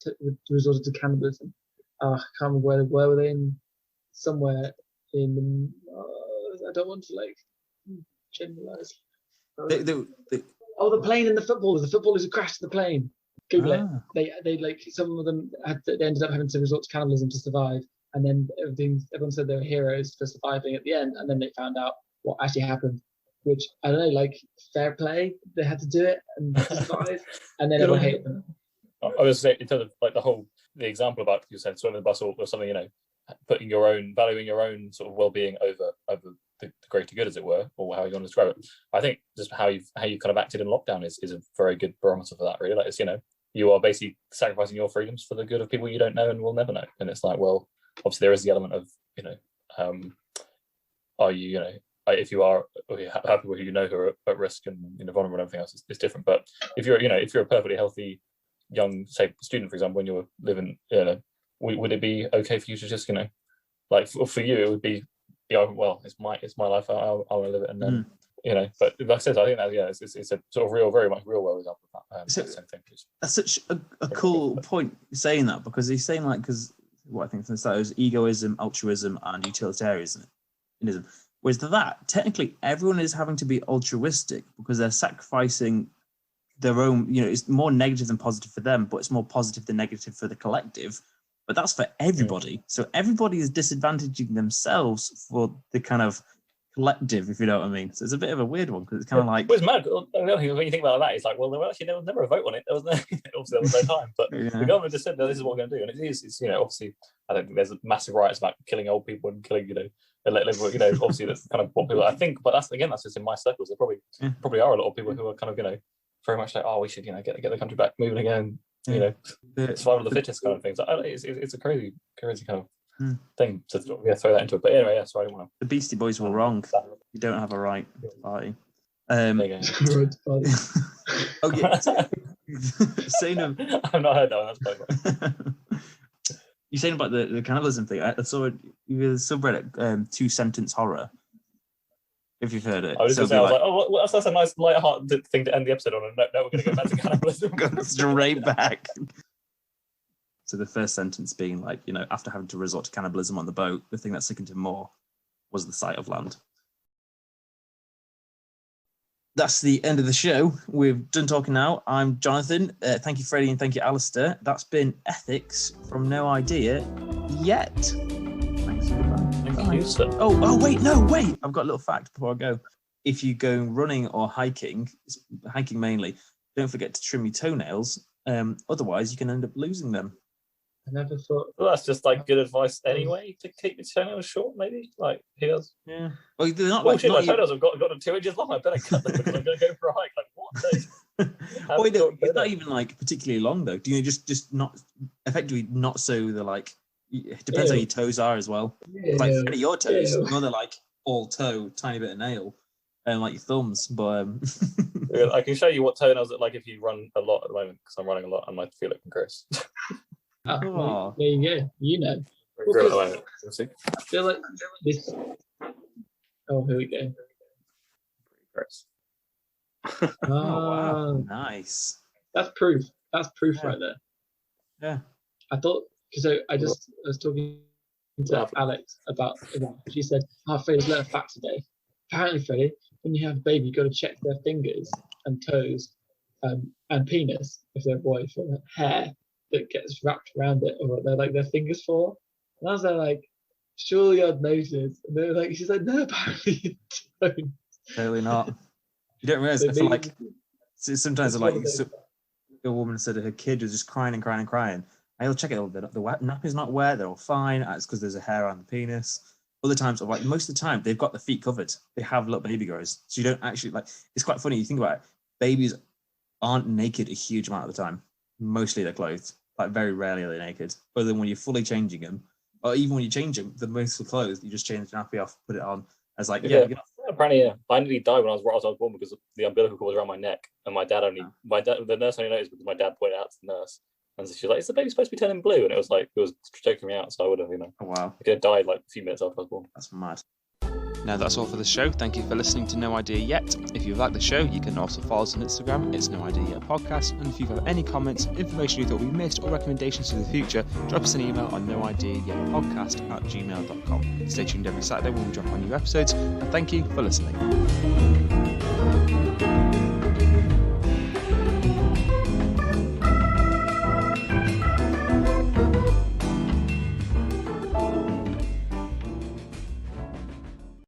A: resorted to cannibalism. I can't remember where were they in, somewhere in. I don't want to like generalize. The plane and the footballers who crashed the plane. Google it. They like, some of them they ended up having to resort to cannibalism to survive, and then everyone said they were heroes for surviving at the end, and then they found out what actually happened, which I don't know, like fair play, they had to do it and survive, and then everyone hated them.
C: I was saying in terms of like the example about you said swimming the bus or something, valuing your own sort of well-being over the greater good, as it were, or how you want to describe it. I think just how you kind of acted in lockdown is a very good barometer for that, really. Like, it's, you are basically sacrificing your freedoms for the good of people you don't know and will never know. And it's like, well, obviously there is the element of, are you, if you are, or you have people who who are at risk and vulnerable and everything else, it's different. But if you're, if you're a perfectly healthy young, say, student, for example, when you're living, would it be okay for you to just, like for you, it would be, well, it's my life, I'll live it, and then but like I said, I think that it's a sort of very much real world example of that. Same thing.
D: That's such a cool point saying that, because he's saying like, because what I think from the start is egoism, altruism, and utilitarianism. Whereas that technically everyone is having to be altruistic because they're sacrificing their own. It's more negative than positive for them, but it's more positive than negative for the collective. But that's for everybody. So everybody is disadvantaging themselves for the kind of collective, if you know what I mean. So it's a bit of a weird one, because it's kind of like...
C: Well, it's mad. When you think about that, it's like, well, there was never a vote on it. Obviously, there was no time. But the government just said, no, this is what we're going to do. And it's obviously, I don't think there's massive riots about killing old people and killing, obviously that's kind of what people, I think, but that's just in my circles. There probably are a lot of people who are kind of, very much like, oh, we should, get the country back moving again. Survival of the fittest kind of thing. So it's a crazy kind of thing to throw that into it. But anyway, so I don't want to.
D: The Beastie Boys were wrong. You don't have a right to party.
A: Okay,
D: saying of,
C: I've not heard that one. That's quite
D: you're saying about the cannibalism thing. I saw the subreddit 2 Sentence Horror. If you've heard it.
C: I was like, oh, well, that's a nice light-hearted thing to end the episode on. And no, we're going to go back to cannibalism.
D: Go straight back. So the first sentence being like, after having to resort to cannibalism on the boat, the thing that sickened him more was the sight of land. That's the end of the show. We've done talking now. I'm Jonathan. Thank you, Freddie, and thank you, Alistair. That's been Ethics from No Idea Yet. Thanks for that.
C: Thank you, sir.
D: Oh, wait. I've got a little fact before I go. If you go running or hiking mainly, don't forget to trim your toenails. Otherwise, you can end up losing them.
A: I never thought.
C: Well, that's just like good advice anyway, to keep your toenails short, maybe. Like, he does.
D: Yeah. Well, they're not
C: my toenails have got 2 inches long. I better cut them because I'm going to go for a hike. Like, what?
D: Well, it's not even like particularly long though. Do you just not effectively not so the like? It depends how your toes are as well. Like your toes, they're like all toe, tiny bit of nail, and like your thumbs. But
C: I can show you what toenails look like if you run a lot at the moment, because I'm running a lot and my feet look gross.
A: Oh, there you go.
C: Well,
A: I feel like this. Oh, here we go.
C: Gross.
D: Oh wow, nice.
A: That's proof. That's proof
D: Yeah.
A: right there.
D: Yeah.
A: I thought because I was talking to Alex about she said, Freddie's learned a fact today. Apparently, Freddie, when you have a baby, you got to check their fingers and toes and penis if they're a boy for hair that gets wrapped around it, or they're like their fingers fall. And I was there like, surely I'd notice. And they're like, she's like, no, apparently you don't.
D: Totally not. You don't realize. I feel like sometimes like a woman said that her kid was just crying and crying and crying. I'll check it all. The nappy's not wet. They're all fine. It's because there's a hair on the penis. Other times, like most of the time, they've got the feet covered. They have little baby grows, so you don't actually like. It's quite funny. You think about it. Babies aren't naked a huge amount of the time. Mostly they're clothed. Like very rarely are they naked. Other than when you're fully changing them, or even when you change them, the most are clothed. You just change the nappy off, put it on. As like
C: apparently, I nearly died when I was born because the umbilical cord was around my neck, and the nurse only noticed because my dad pointed out to the nurse. And so she's like, "Is the baby supposed to be turning blue?" And it was choking me out, so I would have,
D: Oh wow!
C: I could have died like a few minutes after I was born.
D: That's mad.
E: Now that's all for the show. Thank you for listening to No Idea Yet. If you like the show, you can also follow us on Instagram. It's No Idea Yet Podcast. And if you have any comments, information you thought we missed, or recommendations for the future, drop us an email on noideayetpodcast@gmail.com. Stay tuned every Saturday when we drop our new episodes. And thank you for listening.